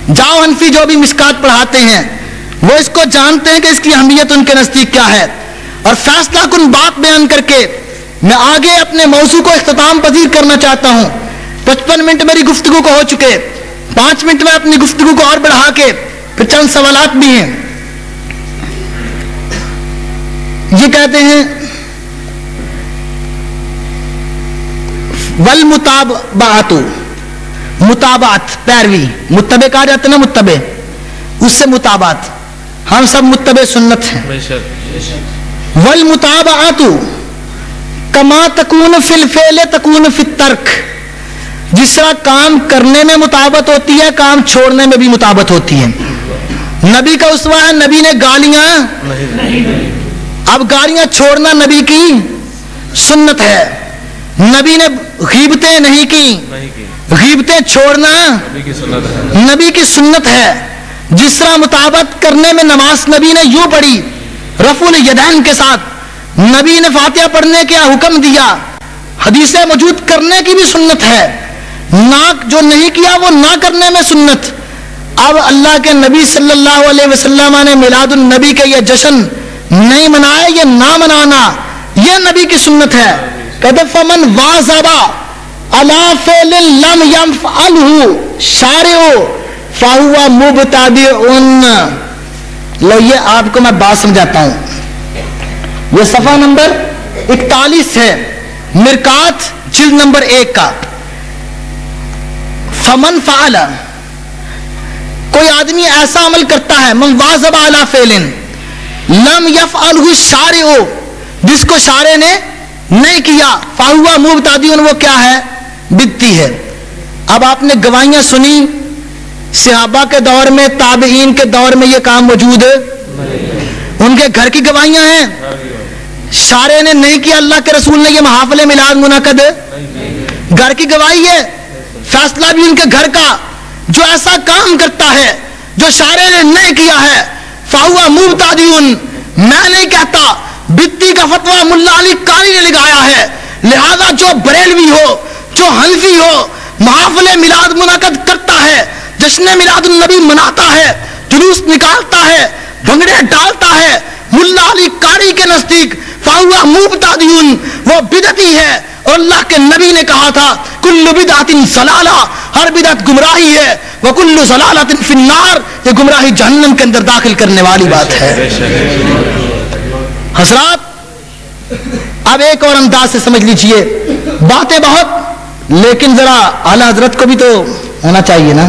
جاؤ حنفی جو بھی مشکات پڑھاتے ہیں وہ اس کو جانتے ہیں کہ اس کی اہمیت ان کے نزدیک کیا ہے. اور فیصلہ کن بات بیان کر کے میں آگے اپنے موضوع کو اختتام پذیر کرنا چاہتا ہوں. 55 منٹ میری گفتگو کو ہو چکے. 5 منٹ میں اپنی گفتگو کو اور بڑھا کے پھر چند سوالات بھی ہیں. یہ کہتے ہیں والمتابعات, متابعت پیروی, متبع کہا جاتا ہے نا, متبع اس سے متابعت. ہم سب متبع سنت ہیں. والمتابعات کما تکون فی الفعل تکون فی الترک. جس طرح کام کرنے میں مطابقت ہوتی ہے کام چھوڑنے میں بھی مطابقت ہوتی ہے. نبی کا اسوہ ہے, نبی نے گالیاں, اب گالیاں چھوڑنا نبی کی سنت ہے. نبی نے غیبتیں نہیں کی, غیبتیں چھوڑنا نبی کی سنت ہے. جس طرح مطابقت کرنے میں نماز نبی نے یوں پڑھی رفع الیدین کے ساتھ, نبی نے فاتحہ پڑھنے کا حکم دیا, حدیثیں موجود کرنے کی بھی سنت ہے. نہ جو نہیں کیا وہ نہ کرنے میں سنت. اب اللہ کے نبی صلی اللہ علیہ وسلم نے میلاد النبی کا یہ جشن نہیں منایا, یہ نہ منانا یہ نبی کی سنت ہے. کہتے فمن واظب علی فعل لم یفعلہ شارع فہو مبتدع. لو یہ آپ کو میں بات سمجھاتا ہوں. یہ صفحہ نمبر 41 ہے مرکات جلد نمبر 1 کا. فمن فعل, کوئی آدمی ایسا عمل کرتا ہے, من واظب علی فعل لم یفعلہ الشارع, جس کو شارع نے نہیں کیا, فہو مبتدع, وہ کیا ہے؟ بدعتی ہے. اب آپ نے گواہیاں سنی, صحابہ کے دور میں تابعین کے دور میں یہ کام موجود ہے, ان کے گھر کی گواہیاں ہیں. شارع نے نہیں کیا, اللہ کے رسول نے یہ محافل میلاد منعقد, گھر کی گواہی ہے. فیصلہ بھی ان کے گھر کا. جو ایسا کام کرتا ہے جو شارع نے نہیں کیا ہے فہو مبتدع, میں نہیں کہتا, بدعتی کا فتویٰ ملا علی قاری نے لگایا ہے. لہذا جو بریلوی ہو, جو حنفی ہو, محافل میلاد منعقد کرتا ہے, جشن میلاد النبی مناتا ہے, جلوس نکالتا ہے, بھنگڑے ڈالتا ہے, ملا علی قاری کے نزدیک فہو مبتدع, وہ بدعتی ہے. اور اللہ کے نبی نے کہا تھا کل بدعت ضلالہ, ہر بدعت گمراہی ہے, وکل ضلالۃ فی النار, یہ گمراہی جہنم کے اندر داخل کرنے والی بات ہے. حضرات اب ایک اور انداز سے سمجھ لیجئے, باتیں بہت لیکن ذرا اعلیٰ حضرت کو بھی تو ہونا چاہیے نا.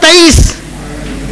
23